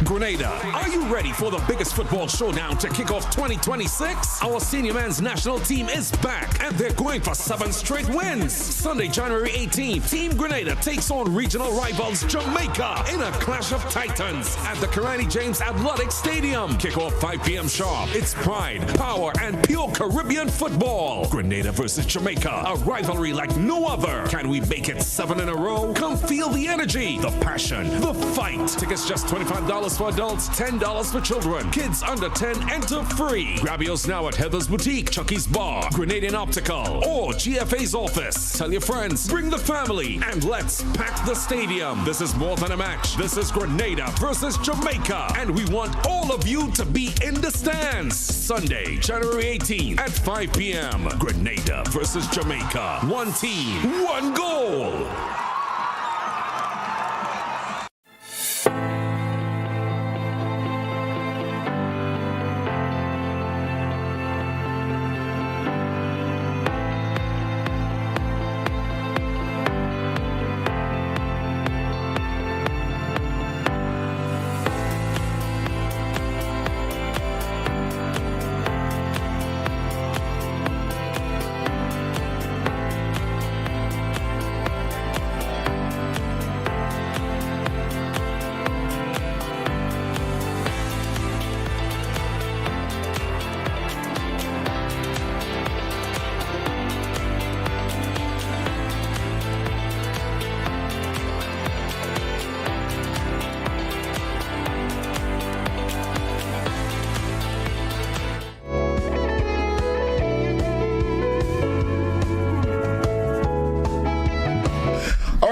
Grenada, are you ready for the biggest football showdown to kick off 2026? Our senior men's national team is back and they're going for 7 straight wins. Sunday, January 18th, Team Grenada takes on regional rivals Jamaica in a clash of titans at the Karani James Athletic Stadium. Kickoff 5 p.m. sharp. It's pride, power, and pure Caribbean football. Grenada versus Jamaica, a rivalry like no other. Can we make it 7 in a row? Come feel the energy, the passion, the fight. Tickets just $25 for adults, $10 for children. Kids under 10 enter free. Grab yours now at Heather's Boutique, Chucky's Bar, Grenadian Optical, or GFA's office. Tell your friends, bring the family, and let's pack the stadium. This is more than a match. This is Grenada versus Jamaica, and we want all of you to be in the stands. Sunday, January 18th at 5 p.m. Grenada versus Jamaica. One team, one goal.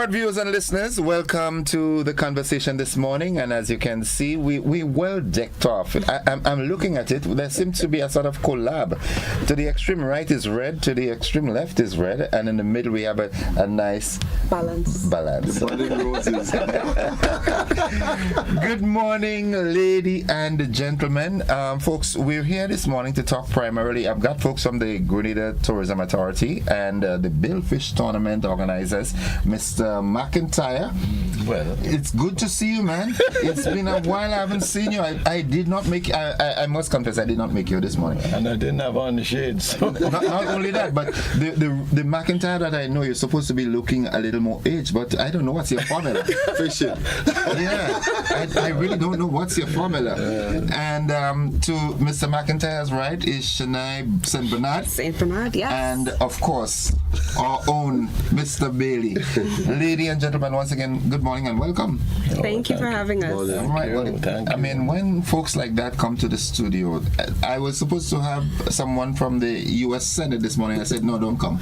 Viewers and listeners, welcome to the conversation this morning, and as you can see, we well decked off. I'm looking at it. There seems to be a sort of collab. To the extreme right is red, to the extreme left is red, and in the middle we have a nice balance. Good morning, lady and gentlemen. Folks, we're here this morning to talk primarily. I've got folks from the Grenada Tourism Authority and the Billfish Tournament organizers, Mr. McIntyre. Well, it's good to see you, man. It's been a while I haven't seen you. I did not make I must confess I did not make you this morning. And I didn't have on the shades. not only that, but the McIntyre that I know, you're supposed to be looking a little more aged, but I don't know what's your formula. Fishing. Yeah, I really don't know what's your formula. And to Mr. McIntyre's right is Shania St. Bernard. St. Bernard, yes. And of course, our own Mr. Bailey. Ladies and gentlemen, once again, good morning and welcome. Thank you for having us. All right, I mean, when folks like that come to the studio, I was supposed to have someone from the U.S. Senate this morning. I said, no, don't come.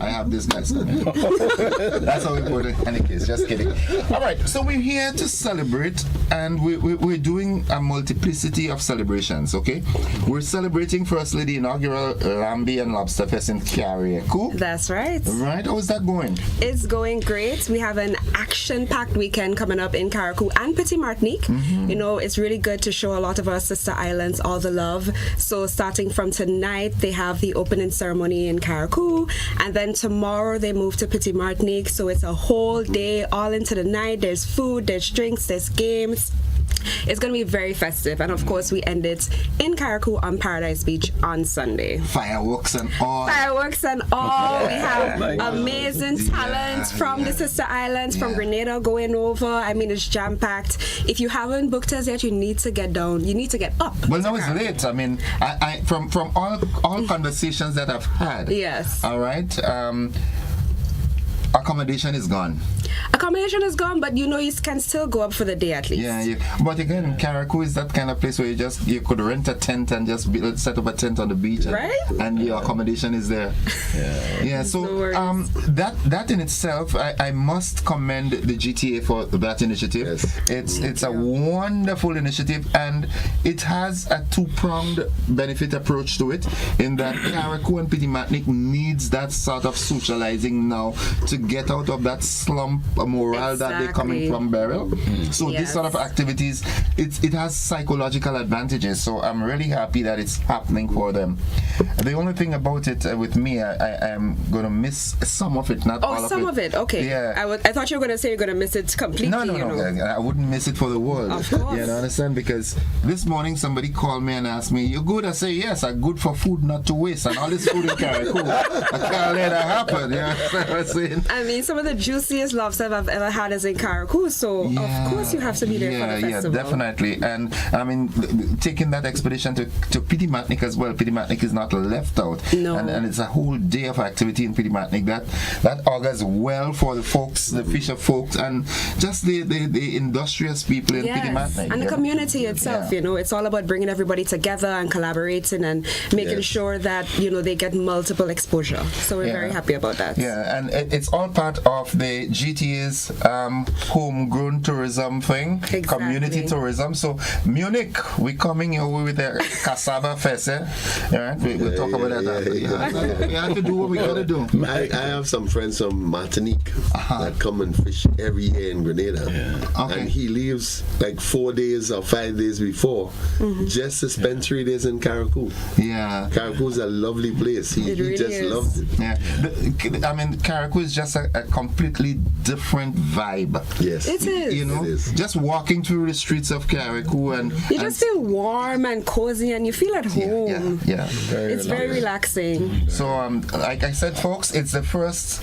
I have this guy. That's how we put it. Any case, just kidding. All right, so we're here to celebrate, and we're doing a multiplicity of celebrations, okay? We're celebrating, firstly, the inaugural Lambi and Lobster Fest in Carriacou. That's right. right. Right. How is that going? It's going great. We have an action-packed weekend coming up in Carriacou and Petit Martinique. You know, it's really good to show a lot of our sister islands all the love. So starting from tonight, they have the opening ceremony in Carriacou, and then tomorrow they move to Petit Martinique. So it's a whole day, all into the night. There's food, there's drinks, there's games. It's going to be very festive, and of course we end it in Carriacou on Paradise Beach on Sunday. Fireworks and all. Fireworks and all. We have amazing talent from the sister islands, from Grenada going over. I mean, it's jam-packed. If you haven't booked us yet, you need to get down. You need to get up. Well, now it's late. I mean, I from all conversations that I've had. Yes. All right. Accommodation is gone. Accommodation is gone, but you know you can still go up for the day at least. Yeah. But again, Carriacou is that kind of place where you could rent a tent and just set up a tent on the beach, and your accommodation is there. Yeah. So that in itself, I must commend the GTA for that initiative. Yes. It's a wonderful initiative, and it has a two-pronged benefit approach to it. In that Carriacou and Petit Martinique needs that sort of socializing now to get out of that slump morale that they're coming from Beryl. So this sort of activities, it has psychological advantages. So I'm really happy that it's happening for them. The only thing about it with me, I am going to miss some of it, not all of it. Oh, some of it. Okay. Yeah. I thought you were going to say you're going to miss it completely. No. I wouldn't miss it for the world. Of course. You understand? Because this morning somebody called me and asked me, "You good?" I say, "Yes, I'm good for food not to waste." And all this food in Carriacou, I can't let that happen. You understand what I'm saying? I mean, some of the juiciest lobster I've ever had is in Carriacou, so of course you have to be there for the festival. Yeah, definitely. And I mean, taking that expedition to Petit Martinique as well. Petit Martinique is not left out. No. And it's a whole day of activity in Petit Martinique that augurs well for the folks, the fisher folks, and just the industrious people in Petit Martinique. And the community itself, you know, it's all about bringing everybody together and collaborating and making sure that, you know, they get multiple exposure. So we're very happy about that. Yeah, and it's all part of the GTA's homegrown tourism thing, community tourism. So Munich, we're coming here with the Cassava Fest. We'll talk about that. We have to do what we gotta do. I have some friends from Martinique that come and fish every year in Grenada, and he leaves like 4 days or 5 days before just to spend 3 days in Carriacou. Yeah, Carriacou is a lovely place. He just loves it. Yeah, I mean, Carriacou is just a completely different vibe. Yes, it is. You know, just walking through the streets of Carriacou and you just feel warm and cozy and you feel at home. Yeah. It's very relaxing. So, like I said, folks, it's the first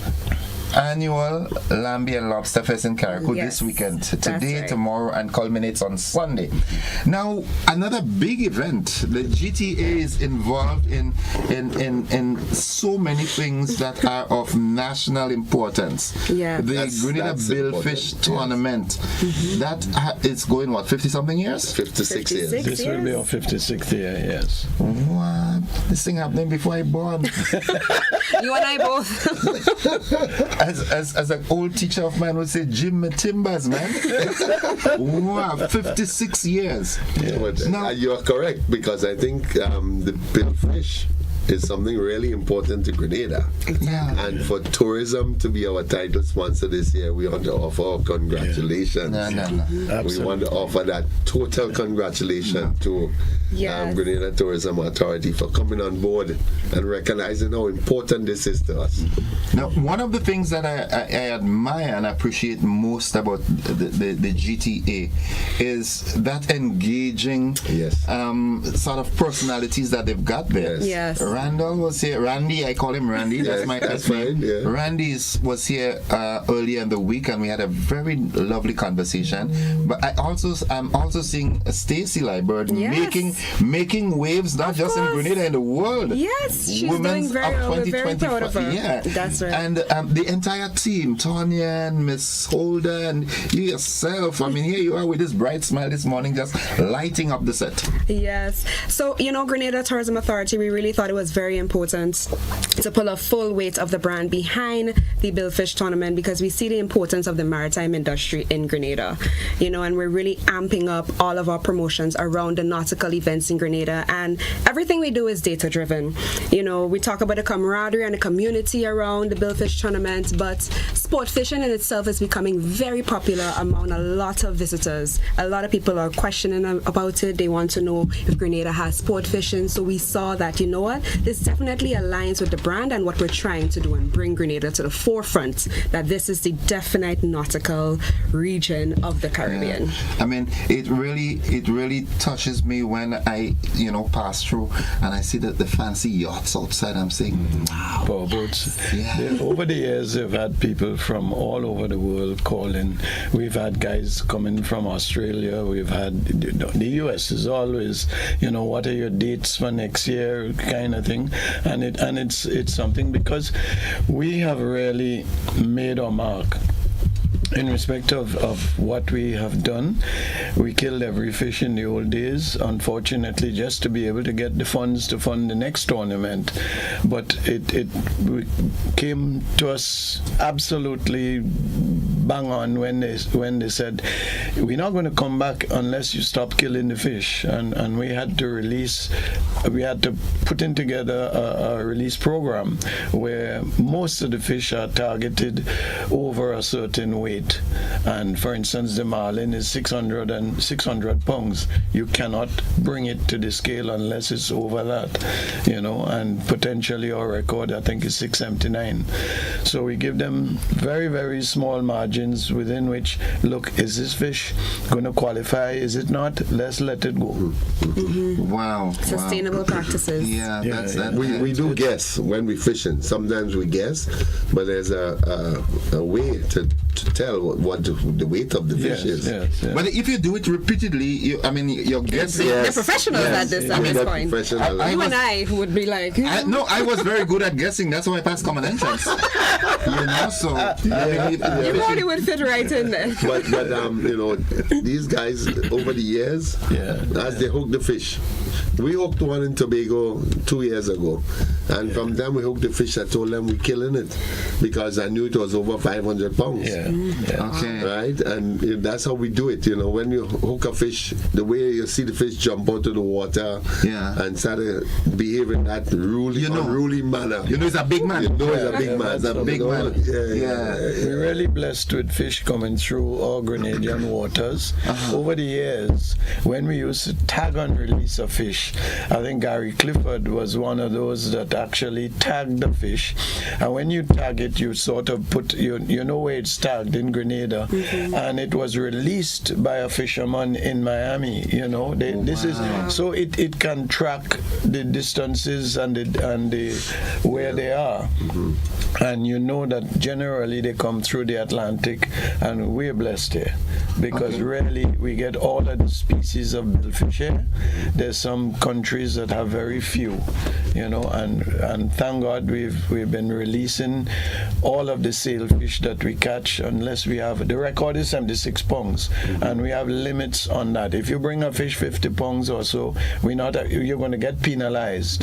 annual Lambie and Lobster Fest in Carriacou this weekend. Today, tomorrow, and culminates on Sunday. Now, another big event. The GTA is involved in so many things that are of national importance. Yeah. The Grenada Billfish Tournament. That is going, what, 50-something years? 56 years. This will be our 56th year, yes. What? This thing happening before I born. You and I both. As an old teacher of mine would say, Jim Timbers, man. Wow, 56 years. Yeah, but you are correct, because I think the billfish is something really important to Grenada. And for tourism to be our title sponsor this year, we want to offer our congratulations. No. We want to offer that total congratulations to Grenada Tourism Authority for coming on board and recognizing how important this is to us. Now, one of the things that I admire and appreciate most about the GTA is that engaging sort of personalities that they've got there. Yes. Randall was here. Randy, I call him Randy. That's my name. Yeah. Randy was here earlier in the week, and we had a very lovely conversation. But I'm also seeing Stacy Liebert making waves, not just in Grenada, in the world. Yes, she's Women's doing very Up well. We're very proud of her. Yeah, that's right. And the entire team, Tonya and Miss Holder and you yourself. I mean, here you are with this bright smile this morning, just lighting up the set. Yes. So, you know, Grenada Tourism Authority, we really thought it was was very important to pull a full weight of the brand behind the Billfish tournament, because we see the importance of the maritime industry in Grenada, and we're really amping up all of our promotions around the nautical events in Grenada, and everything we do is data driven. We talk about the camaraderie and the community around the Billfish tournament, but sport fishing in itself is becoming very popular among a lot of visitors. A lot of people are questioning about it. They want to know if Grenada has sport fishing. So we saw that, this definitely aligns with the brand and what we're trying to do, and bring Grenada to the forefront, that this is the definite nautical region of the Caribbean. I mean, it really touches me when I, pass through and I see the fancy yachts outside. I'm saying, wow. Powerboats. Over the years, we've had people from all over the world calling. We've had guys coming from Australia. We've had the US is always, what are your dates for next year, kind of thing, and it's something, because we have really made our mark in respect of what we have done. We killed every fish in the old days, unfortunately, just to be able to get the funds to fund the next tournament. But it came to us absolutely bang on when they said, we're not going to come back unless you stop killing the fish. And we had to put in together a release program where most of the fish are targeted over a certain weight. And for instance, the marlin is 600 pounds. You cannot bring it to the scale unless it's over that, and potentially our record, I think, is 679. So we give them very, very small margins within which, look, is this fish going to qualify? Is it not? Let's let it go. Wow. Sustainable practices. We do guess when we fishing. Sometimes we guess, but there's a way to tell what the weight of the fish is. But if you do it repeatedly, you're guessing. They're professionals at this point. You and I would be like... I was very good at guessing. That's why I passed common entrance. So... you probably would fit right in there. But these guys, over the years, as they hook the fish, we hooked one in Tobago 2 years ago, and from them we hooked the fish. I told them we're killing it because I knew it was over 500 pounds. Okay. Right, and that's how we do it. When you hook a fish, the way you see the fish jump out of the water, and start to behave in that unruly manner. It's a big man. It's a big man. It's a big man. We're really blessed with fish coming through our Grenadian waters. Over the years, when we used to tag and release a fish, I think Gary Clifford was one of those that actually tagged the fish. And when you tag it, you sort of put, you know where it's tagged in Grenada, and it was released by a fisherman in Miami. This is so it can track the distances and the where they are, and that generally they come through the Atlantic, and we're blessed here because really we get all of the species of billfish here. There's some countries that have very few, and thank God we've been releasing all of the sailfish that we catch, unless we have, the record is 76 pounds, and we have limits on that. If you bring a fish 50 pounds or so, you're going to get penalized.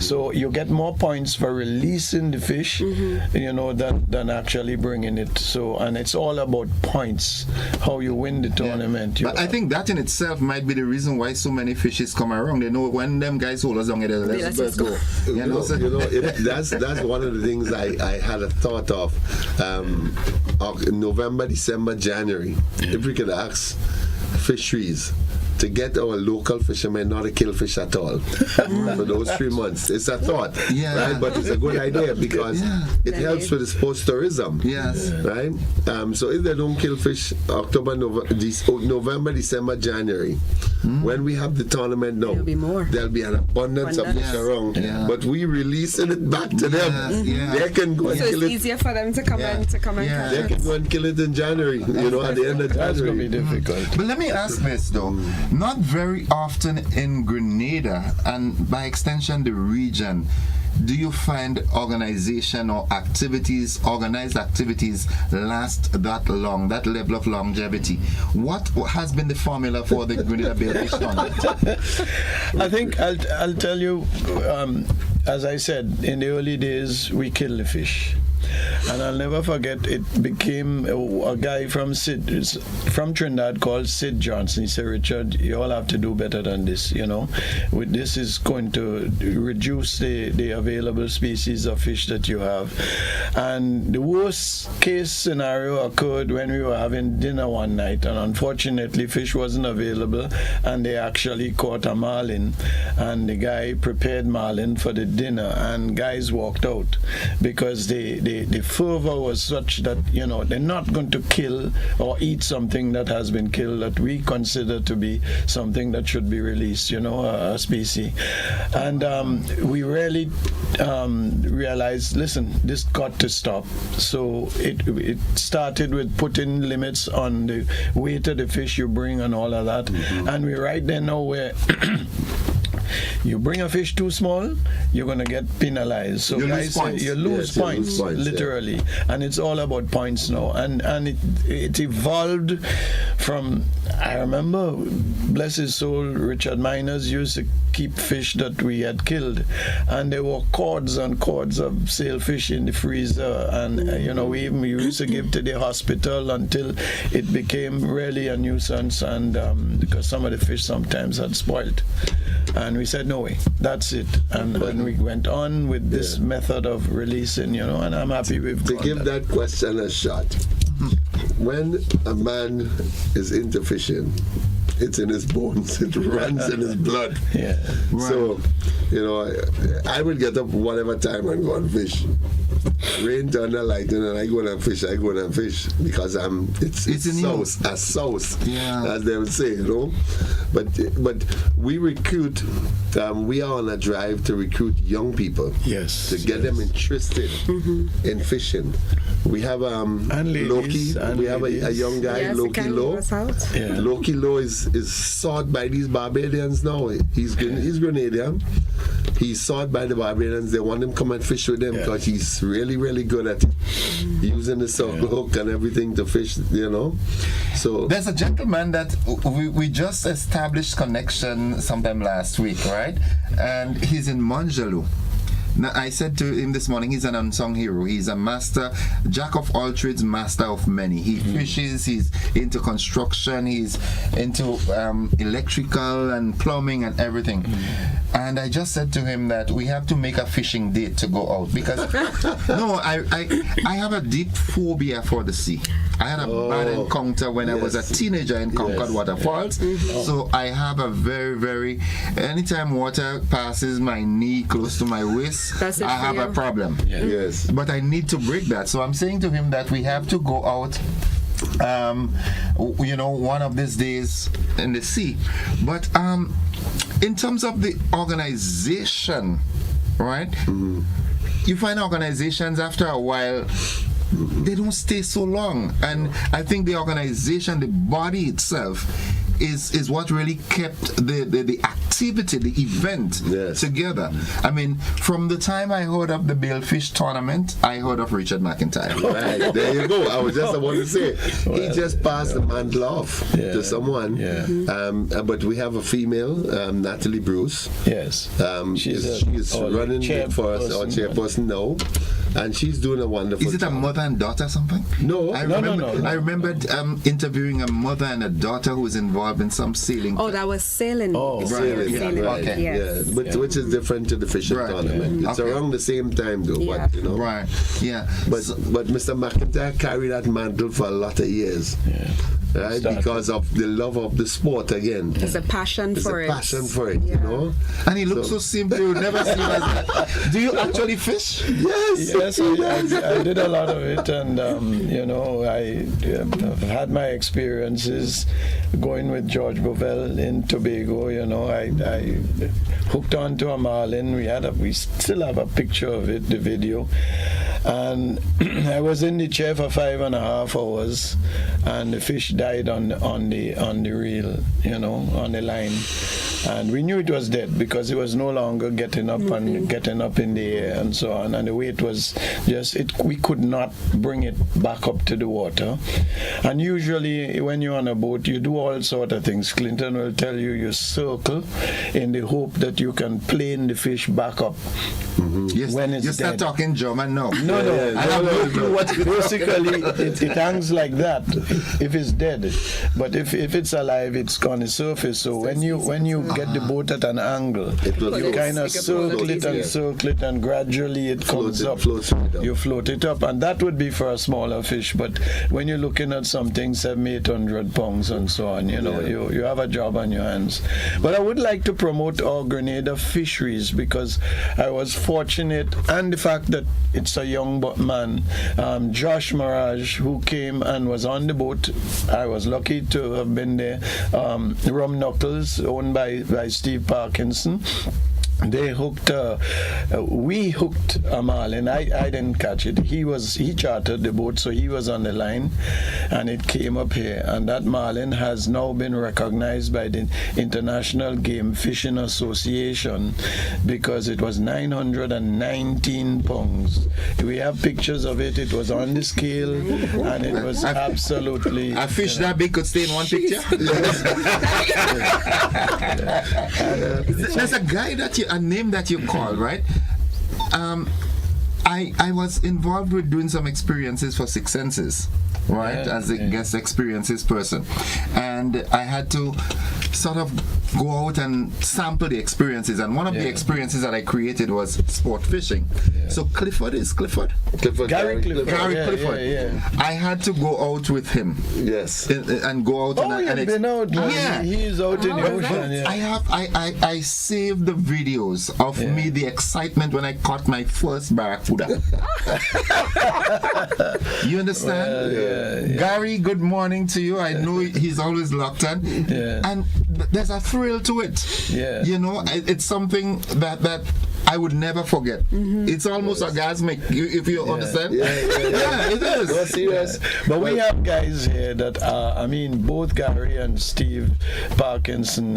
So you get more points for releasing the fish, than actually bringing it. So, and it's all about points, how you win the tournament. But I think that in itself might be the reason why so many fishes come around. They know when them guys hold us down, let's go. That's one of the things I had a thought of. November, December, January. If we could ask fisheries to get our local fishermen not to kill fish at all for those 3 months. It's a thought, right? But it's a good idea because it helps with the sports tourism. Right? So if they don't kill fish October, November, December, January, when we have the tournament now, there'll be an abundance of fish around. But we releasing it back to them. They can go and kill it. So it's easier for them to come and catch it. They can go and kill it in January, at the end of January. That's going to be difficult. But let me ask this though. Not very often in Grenada, and by extension the region, do you find organization or organized activities last that long, that level of longevity? What has been the formula for the Grenada Billfish Tournament? I think I'll tell you, as I said, in the early days, we kill the fish. And I'll never forget, it became a guy from Trinidad called Sid Johnson. He said, Richard, you all have to do better than this, you know. This is going to reduce the available species of fish that you have. And the worst case scenario occurred when we were having dinner one night, and unfortunately fish wasn't available, and they actually caught a marlin, and the guy prepared marlin for the dinner, and guys walked out because the fervor was such that, you know, they're not going to kill or eat something that has been killed that we consider to be something that should be released, you know, a species. And we really realized, listen, this got to stop. So it started with putting limits on the weight of the fish you bring and all of that. Mm-hmm. And we're right there now where you bring a fish too small, you're going to get penalized. So guys, you lose points, literally. Yeah. And it's all about points now. And it evolved from, I remember, bless his soul, Richard Miners used to keep fish that we had killed. And there were cords and cords of sailfish in the freezer. And, you know, we used to give to the hospital until it became really a nuisance. And because some of the fish sometimes had spoiled. And we said, no way, that's it. And we went on with this method of releasing, you know, and I'm happy we've to give that question a shot. When a man is into fishing, it's in his bones, it runs in his blood. Yeah. Right. So, you know, I will get up whatever time and go and fish. Rain, thunder, lightning, and I go and fish because it's a sauce, as they would say, you know. But we recruit. We are on a drive to recruit young people. Yes. To get them interested in fishing. We have Loki. We have a young guy, Loki Low. Yeah. Loki Low is sought by these Barbadians now. He's Grenadian. He's sought by the Barbadians. They want him to come and fish with them because he's really, really good at it. Using the circle hook and everything to fish, you know. So there's a gentleman that we just established connection sometime last week, right? And he's in Monjaloo. Now, I said to him this morning, he's an unsung hero. He's a master, jack of all trades, master of many. He fishes, he's into construction, he's into electrical and plumbing and everything. And I just said to him that we have to make a fishing date to go out because, I have a deep phobia for the sea. I had a bad encounter when I was a teenager in Concord Waterfalls. So I have a very, very, anytime water passes my knee close to my waist, I have a problem. Yes. But I need to break that. So I'm saying to him that we have to go out, you know, one of these days in the sea. But in terms of the organization, right? You find organizations after a while, they don't stay so long. And I think the organization, the body itself, is what really kept the activity, the event together. I mean, from the time I heard of the Billfish Tournament, I heard of Richard McIntyre. Right, there you go. I was just about to say, he just passed the mantle off to someone. But we have a female, Natalie Bruce. Yes. She is running for us, our chairperson now. And she's doing a wonderful job. Is it a mother and daughter something? No. I remembered interviewing a mother and a daughter who was involved in some sailing. Oh, that was sailing. Oh, sailing. Right. Okay. Yes. Yeah. Which is different to the fishing tournament. It's around the same time though, but you know. Right. Yeah. But Mr. McIntyre carried that mantle for a lot of years. Yeah. Right, because of the love of the sport again. There's a passion for it. You know. And he looks so simple. You never see him as that. Do you actually fish? Yes, I did a lot of it, and you know, I've had my experiences going with George Bovell in Tobago. You know, I hooked onto a marlin. We still have a picture of it, the video. And I was in the chair for 5.5 hours, and the fish died on the reel, on the line. And we knew it was dead because it was no longer getting up and getting up in the air and so on. And the weight was we could not bring it back up to the water. And usually when you're on a boat, you do all sort of things. Clinton will tell you circle in the hope that you can plane the fish back up when it's you start dead. talking German now. No. I have no clue what basically it hangs like that if it's dead. But if it's alive, it's gonna surface. So when you get the boat at an angle, you kind of circle it and gradually it comes up. You float it up, and that would be for a smaller fish. But when you're looking at something 700-800 pounds and so on, you have a job on your hands. But I would like to promote our Grenada fisheries because I was fortunate, and the fact that it's a young man, Josh Mirage, who came and was on the boat. I was lucky to have been there. Rum Knuckles, owned by Steve Parkinson. They hooked, we hooked a marlin. I didn't catch it. He chartered the boat, so he was on the line, and it came up here. And that marlin has now been recognized by the International Game Fishing Association because it was 919 pounds. We have pictures of it. It was on the scale, and it was absolutely. A fish that big could stay in one picture. There's a guy a name that you call, right? I was involved with doing some experiences for Six Senses, right, as a guest experiences person, and I had to sort of go out and sample the experiences, and one of the experiences that I created was sport fishing. So Gary Clifford. I had to go out with him. Yes. And go out and been out. Yeah. He's out in the ocean. I saved the videos of me, the excitement when I caught my first barracuda. You understand? Gary, good morning to you. I know he's always locked in. And there's a thrill to it. It's something that I would never forget. It's almost orgasmic, if you understand. It is. No, serious. But we have guys here that are, both Gary and Steve Parkinson,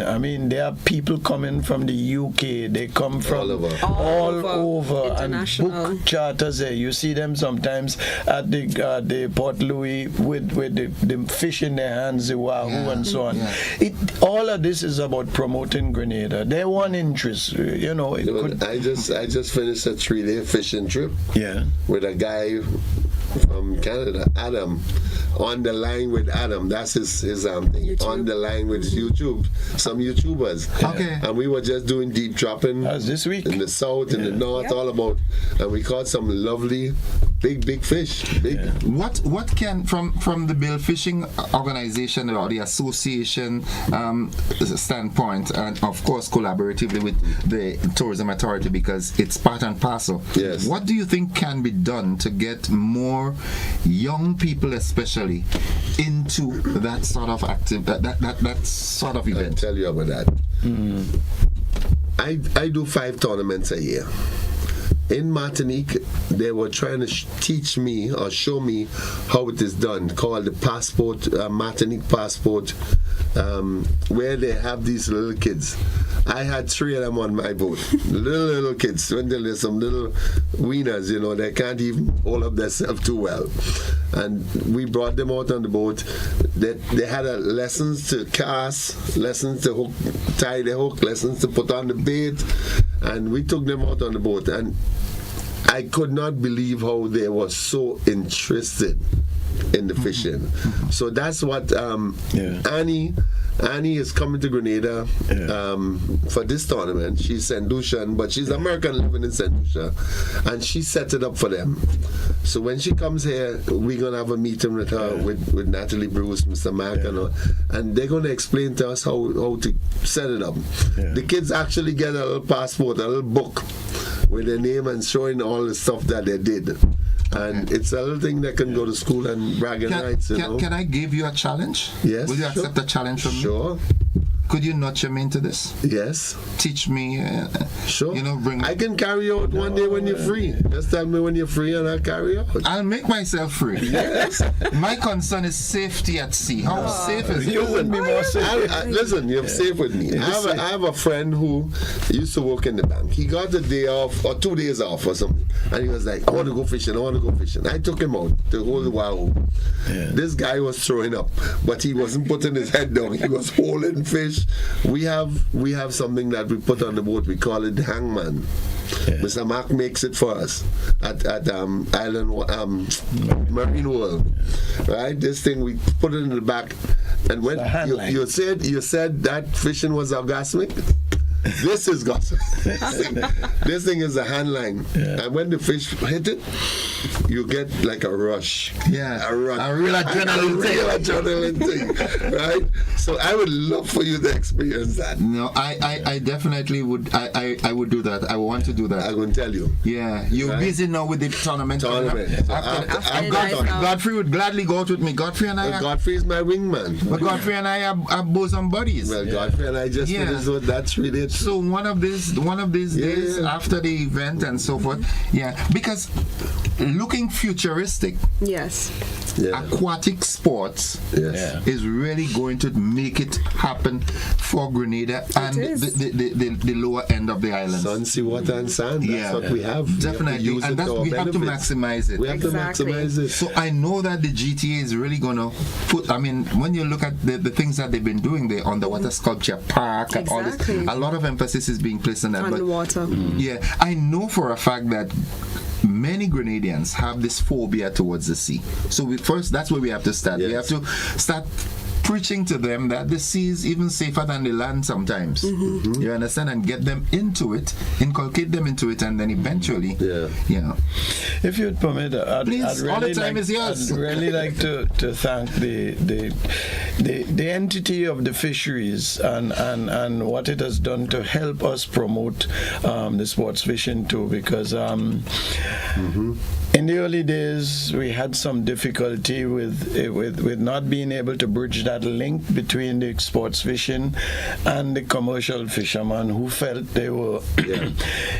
they are people coming from the UK. They come from all over and book charters there. You see them sometimes at the Port Louis with the fish in their hands, the wahoo and so on. All of this is about promoting Grenada. Their one interest, I just finished a 3-day fishing trip. With a guy from Canada, Adam, on the line with Adam. That's his thing. On the line with some YouTubers. And we were just doing deep dropping this week in the south, in the north, all about, and we caught some lovely big fish. What can from the Bill Fishing Organization or the association standpoint, and of course collaboratively with the Tourism Authority, because it's part and parcel. What do you think can be done to get more young people, especially, into that sort of that sort of event? I'll tell you about that. I do 5 tournaments a year. In Martinique, they were trying to teach me or show me how it is done, called the Passport, Martinique Passport, where they have these little kids. I had 3 of them on my boat. little kids. When there's some little wieners, they can't even hold up themselves too well. And we brought them out on the boat. They had lessons to cast, lessons to hook, tie the hook, lessons to put on the bait, and we took them out on the boat. And I could not believe how they were so interested in the fishing. So that's what Annie is coming to Grenada for this tournament. She's St. Lucian, but she's American living in St. Lucia, and she set it up for them. So when she comes here, we're going to have a meeting with her, with Natalie Bruce, Mr. Mack, and they're going to explain to us how to set it up. The kids actually get a little passport, a little book with their name and showing all the stuff that they did. And it's a little thing that can go to school and brag and rights. Can I give you a challenge? Yes. Will you accept a challenge from me? Sure. Could you nurture me into this? Yes. Teach me. Sure. Bring. I can carry out one day when you're free. Just tell me when you're free and I'll carry out. I'll make myself free. Yes. My concern is safety at sea. How safe is it? You wouldn't be more safe. Listen, you're safe with me. I have a friend who used to work in the bank. He got a day off or 2 days off or something, and he was like, I want to go fishing. I took him out the whole while. Yeah. This guy was throwing up, but he wasn't putting his head down. He was holding fish. We have something that we put on the boat. We call it the hangman. Yeah. Mr. Mark makes it for us at Island Marine World. Right? This thing we put it in the back, and when you said that fishing was orgasmic. This is gossip. This thing is a hand line, and when the fish hit it, you get like a rush. Yeah, a rush. A real adrenaline thing, right? So I would love for you to experience that. No, I definitely would. I would do that. I want to do that. I'm going to tell you. Yeah, you're busy now with the tournament. So Godfrey would gladly go out with me. Godfrey and I. Godfrey is my wingman. But Godfrey and I are bosom buddies. Well, Godfrey and I just finished, so that's really. So one of these days after the event and so forth, because looking futuristic, aquatic sports is really going to make it happen for Grenada and the lower end of the island. Sun, sea, water, and sand. That's what we have. Definitely, we have to maximize it. We have to maximize it. So I know that the GTA is really going to put. I mean, when you look at the things that they've been doing, the underwater sculpture park and all this, a lot of emphasis is being placed on that. Underwater. I know for a fact that many Grenadians have this phobia towards the sea. So that's where we have to start. We have to start preaching to them that the sea is even safer than the land sometimes. You understand? And get them into it, inculcate them into it, and then eventually, If you'd permit, please, all the time is yours. I'd really like to thank the entity of the fisheries and what it has done to help us promote the sports fishing too, because in the early days, we had some difficulty with not being able to bridge that link between the sports fishing and the commercial fishermen who felt they were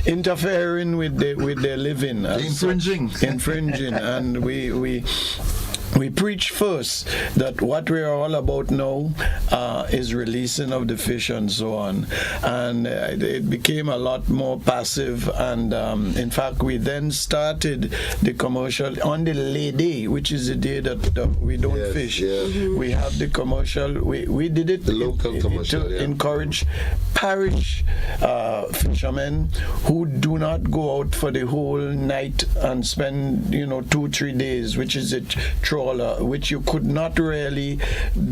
interfering with their living, infringing, and we preach first that what we are all about now is releasing of the fish and so on, and it became a lot more passive, and in fact we then started the commercial on the lay day, which is the day that we don't fish. We have the commercial, we did it, the local commercial, to encourage parish fishermen who do not go out for the whole night and spend 2-3 days, which is a trawler, which you could not really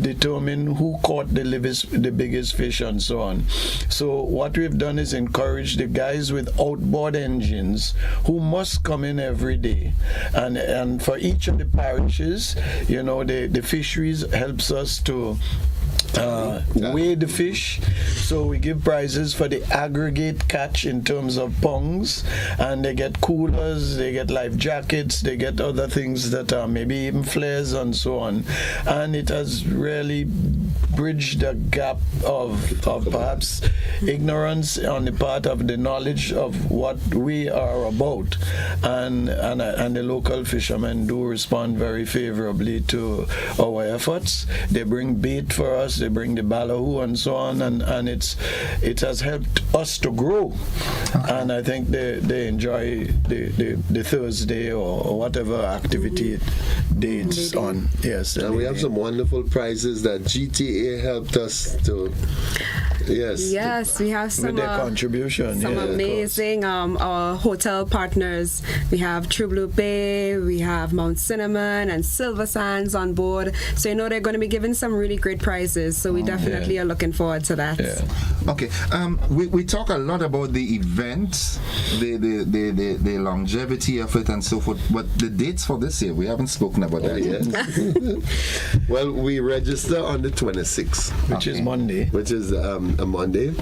determine who caught the biggest fish and so on. So what we've done is encourage the guys with outboard engines who must come in every day, and for each of the parishes, the fisheries helps us to weigh the fish, so we give prizes for the aggregate catch in terms of pongs, and they get coolers, they get life jackets, they get other things that are maybe even flares and so on, and it has really bridged the gap of perhaps ignorance on the part of the knowledge of what we are about, and the local fishermen do respond very favorably to our efforts. They bring bait for us, they bring the ballyhoo and so on, and it has helped us to grow. And I think they enjoy the Thursday or whatever activity dates on. Yes, and we have some wonderful prizes that GTA helped us to. Yes, we have some with their contribution. Some amazing our hotel partners. We have True Blue Bay, we have Mount Cinnamon and Silver Sands on board. So they're going to be giving some really great prizes. So we definitely are looking forward to that. Okay, we talk a lot about the event, the longevity of it and so forth, but the dates for this year, we haven't spoken about that yet. Well, we register on the 26th, which is Monday. Which is a Monday.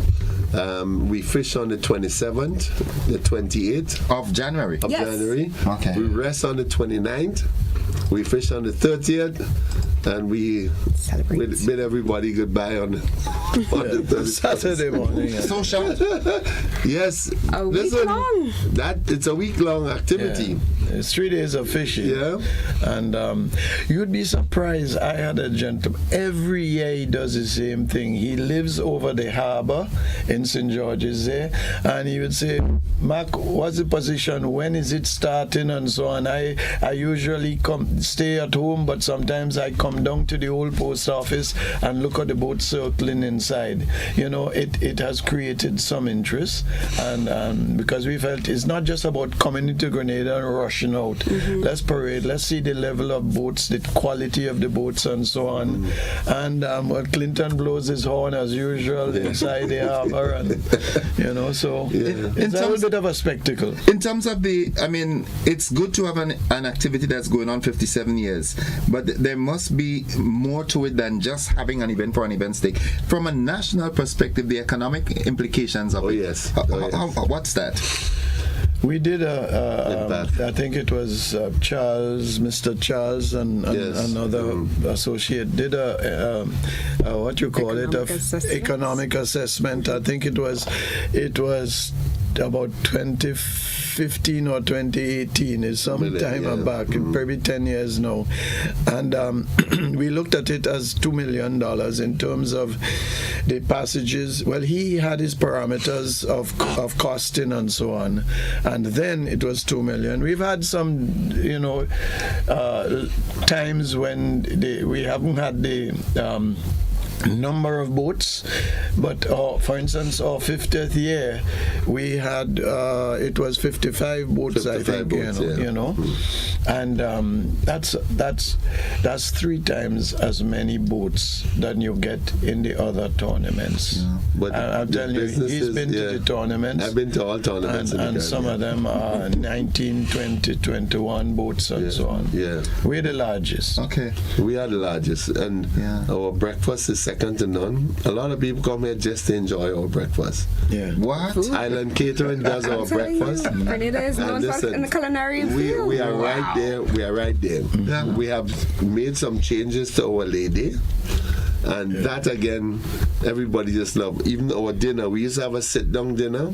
We fish on the 27th, the 28th of January. January. Okay. We rest on the 29th. We fish on the 30th. and we bid everybody goodbye on the Saturday morning. Yeah. Social. Yes. A week long. It's a week-long activity. Yeah. It's 3 days of fishing. Yeah. And you'd be surprised. I had a gentleman. Every year he does the same thing. He lives over the harbor in St. George's there, and he would say, Mark, what's the position? When is it starting? And so on. I usually stay at home, but sometimes I come down to the old post office and look at the boat circling inside. You know, it has created some interest, and because we felt it's not just about coming into Grenada and rushing out. Mm-hmm. Let's parade. Let's see the level of boats, the quality of the boats, and so on. Mm-hmm. And Clinton blows his horn as usual inside the harbor, and you know, so it's a little bit of a spectacle. In terms of it's good to have an activity that's going on 57 years, but there must be more to it than just having an event for an event's sake. From a national perspective, the economic implications of what's that? We did I think it was Mr. Charles and another associate did a economic assessment. I think it was about 2015 or 2018, is some time back, maybe 10 years now. And we looked at it as $2 million in terms of the passages. Well, he had his parameters of costing and so on. And then it was $2 million. We've had some, times when we haven't had the number of boats, but for instance, our 50th year, we had it was 55 boats, I think, you know, and that's 3 times as many boats than you get in the other tournaments. Yeah. But I'm telling you, he's been to the tournaments. I've been to all tournaments, and some of them are 19, 20, 21 boats and so on. Yeah, we're the largest. Okay, we are the largest, and our breakfast is second to none. A lot of people come here just to enjoy our breakfast. Yeah. What? Island Catering does our breakfast. Grenada is known in the culinary field. We are right there. We are right there. Yeah. We have made some changes to our lady. And that again, everybody just love. Even our dinner, we used to have a sit-down dinner.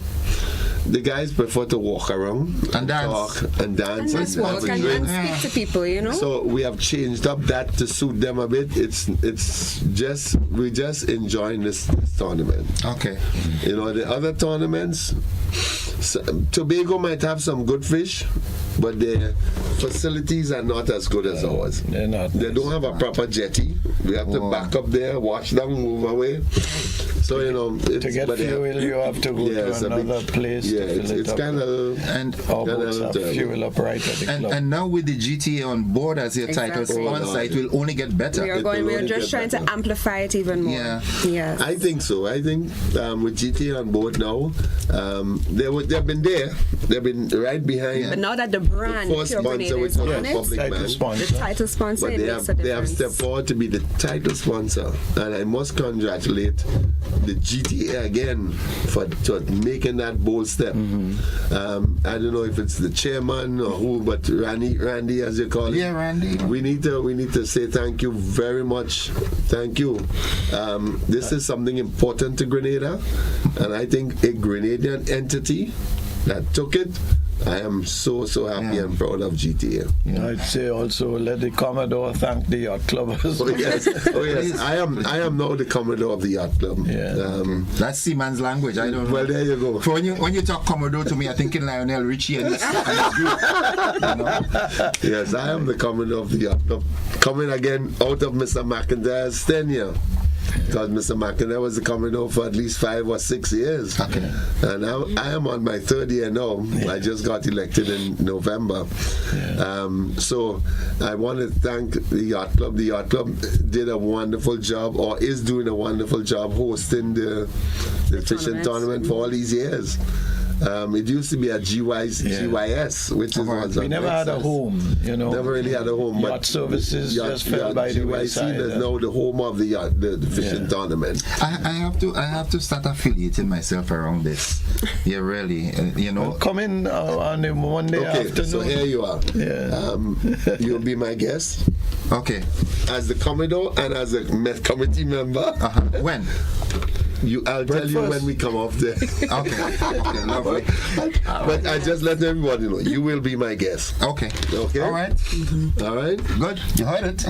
The guys prefer to walk around and dance. Talk and dance and speak to people, you know. So we have changed up that to suit them a bit. We're just enjoying this tournament. Okay. You know, the other tournaments, Tobago might have some good fish, but their facilities are not as good as ours. They're not. They don't have a proper jetty. We have to back up there, watch them move away. So to get fuel, you have to go to another place. Yeah, it's kind of our boats have fuel up right at the club. And now with the GTA on board as your title sponsor, it will only get better. We're just trying to amplify it even more. Yeah. I think so. I think with GTA on board now, they've been there. They've been right behind. But now that the brand, the first sponsor, which was public man, the title sponsor, but they have stepped forward to be the title sponsor, and I must congratulate the GTA again for making that bold step. I don't know if it's the chairman or who, but Randy as you call it. Yeah, Randy. We need to say thank you very much. Thank you. This is something important to Grenada, and I think a Grenadian entity that took it. I am so happy and proud of GTA. I'd say also let the Commodore thank the yacht club as well. Oh yes. I am now the Commodore of the yacht club. Yeah. That's Seaman's language. I don't know. Well, there you go. So when you talk Commodore to me, I'm thinking Lionel Richie and his group. Yes, I am the Commodore of the yacht club. Coming again out of Mr. McIntyre's tenure. Because Mr. McIntyre was the Commodore for at least 5 or 6 years. Okay. And I am on my 3rd year now. Yeah. I just got elected in November. Yeah. So I want to thank the Yacht Club. The Yacht Club did a wonderful job, or is doing a wonderful job, hosting the fishing tournament for all these years. It used to be a GYS, which is we never had a home, Never really had a home. Yacht services just fell by the wayside. Is now the home of the fishing tournament. I have to start affiliating myself around this. Yeah, really. Well, come in on the Monday afternoon. So here you are. You'll be my guest. Okay. As the Commodore and as a committee member. When? I'll tell you when we come off there. Okay, lovely. But I just let everybody know, you will be my guest. Okay. All right. All right. Good. You heard it.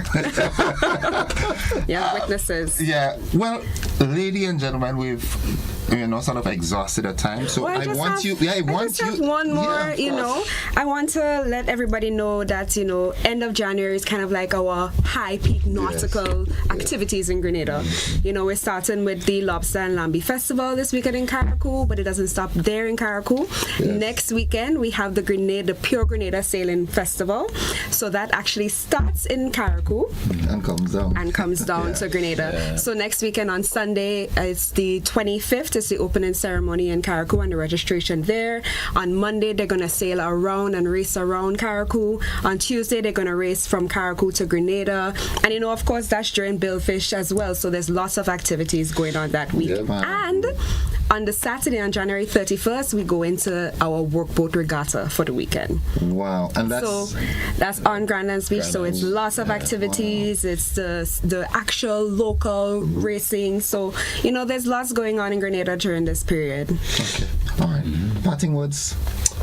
Yeah, witnesses. Yeah. Well, ladies and gentlemen, we've sort of exhausted our time. So I want you. One more. I want to let everybody know that end of January is kind of like our high peak nautical activities in Grenada. We're starting with the Lobster and Lambi Festival this weekend in Carriacou, but it doesn't stop there in Carriacou. Next weekend we have the Pure Grenada Sailing Festival. So that actually starts in Carriacou and comes down to Grenada. So next weekend on Sunday, it's the 25th. It's the opening ceremony in Carriacou and the registration there. On Monday, they're going to sail around and race around Carriacou. On Tuesday, they're going to race from Carriacou to Grenada. And of course, that's during Billfish as well. So there's lots of activities going on that week. And on the Saturday, on January 31st, we go into our workboat regatta for the weekend. Wow. And that's on Grandlands Beach. So it's lots of activities. It's the actual local racing. So, there's lots going on in Grenada during this period. Okay. All right. Parting words.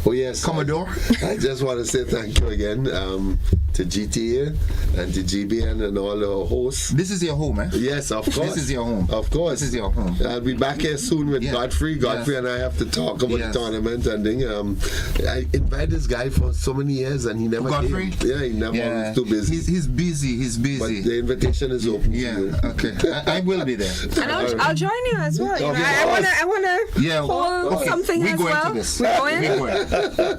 Oh, yes. Commodore. I just want to say thank you again to GTA and to GBN and all the hosts. This is your home, eh? Yes, of course. This is your home. Of course. This is your home. I'll be back here soon with Godfrey. Godfrey and I have to talk about the tournament and thing. I invited this guy for so many years and he never Godfrey? came. Yeah, he never was too busy. He's busy. But the invitation is open to you. Okay. I will be there. And I'll join you as well. I want to hold something as well. We're going.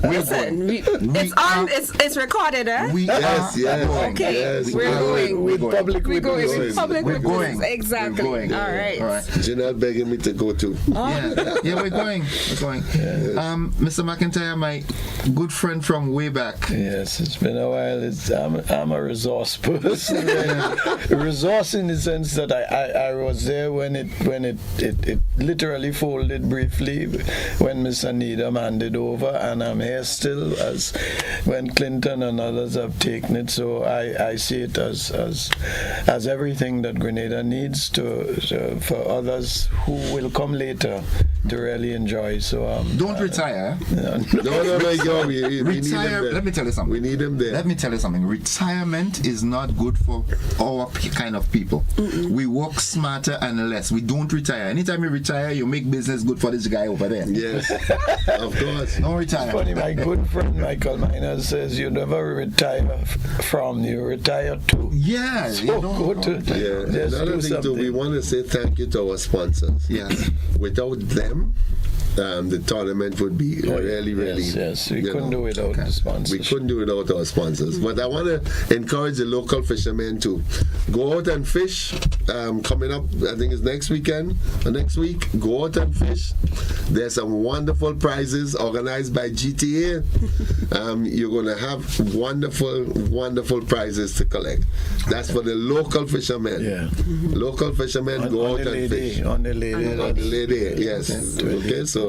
Listen, it's recorded, eh? We're going. Exactly. All right. Janelle begging me to go too. We're going. Mr. McIntyre, my good friend from way back. Yes, it's been a while. I'm a resource person. Resource in the sense that I was there when it literally folded briefly when Mr. Needham handed over, and I'm here still as when Clinton and others have taken it. So I see it as everything that Grenada needs for others who will come later to really enjoy. So don't retire. No, we need him there. Let me tell you something. We need him there. Let me tell you something. Retirement is not good for our kind of people. We work smarter and less. We don't retire. Anytime you retire, you make business good for this guy over there. Yes, of course. Don't retire. It's funny, my good friend Michael Miner says you never retire from, you retire to. Yeah. So go to. Another thing too, we want to say thank you to our sponsors. Yeah. Without them, the tournament would be really. Yes, we couldn't do without the sponsors. We couldn't do without our sponsors. But I want to encourage the local fishermen to go out and fish. Coming up, I think it's next weekend or next week. Go out and fish. There's some wonderful prizes organized by GTA. You're going to have wonderful prizes to collect. That's for the local fishermen. Yeah. Local fishermen go out and fish. On the lady. Yes. Okay, so.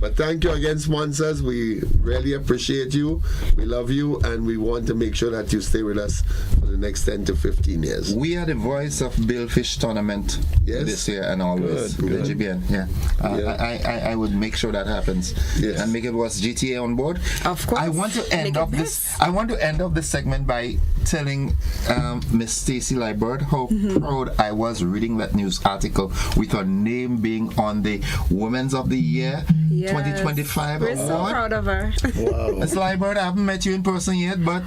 But thank you again, sponsors. We really appreciate you. We love you, and we want to make sure that you stay with us for the next 10 to 15 years. We are the voice of Billfish tournament this year and always. Good. The GBN. I would make sure that happens. Yes. And make it was GTA on board. Of course. I want to end off this segment by telling Miss Stacy Liebert how proud I was reading that news article with her name being on the Women's of the Year 2025 We're award. so proud of her. Wow. Miss Liebert, I haven't met you in person yet, but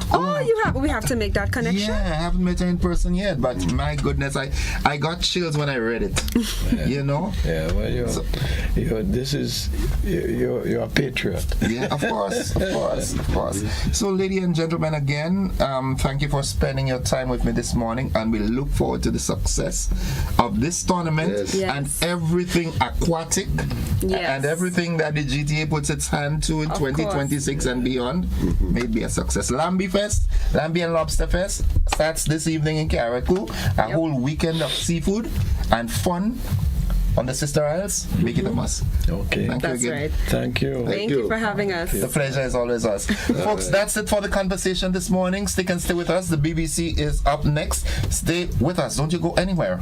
we have to make that connection. Yeah, I haven't met her in person yet, but my goodness, I got chills when I read it. Yeah, well, you're a patriot. Yeah, of course. So, ladies and gentlemen, again, thank you for spending your time with me this morning, and we look forward to the success of this tournament and everything aquatic and everything anything that the GTA puts its hand to in 2026 and beyond may be a success. Lambie and Lobster Fest starts this evening in Carriacou. A whole weekend of seafood and fun on the Sister Isles. Make it a must. Okay. Thank That's you again. right. Thank you. Thank you for having us. The pleasure is always us. Folks, that's it for the conversation this morning. Stick and stay with us. The BBC is up next. Stay with us. Don't you go anywhere.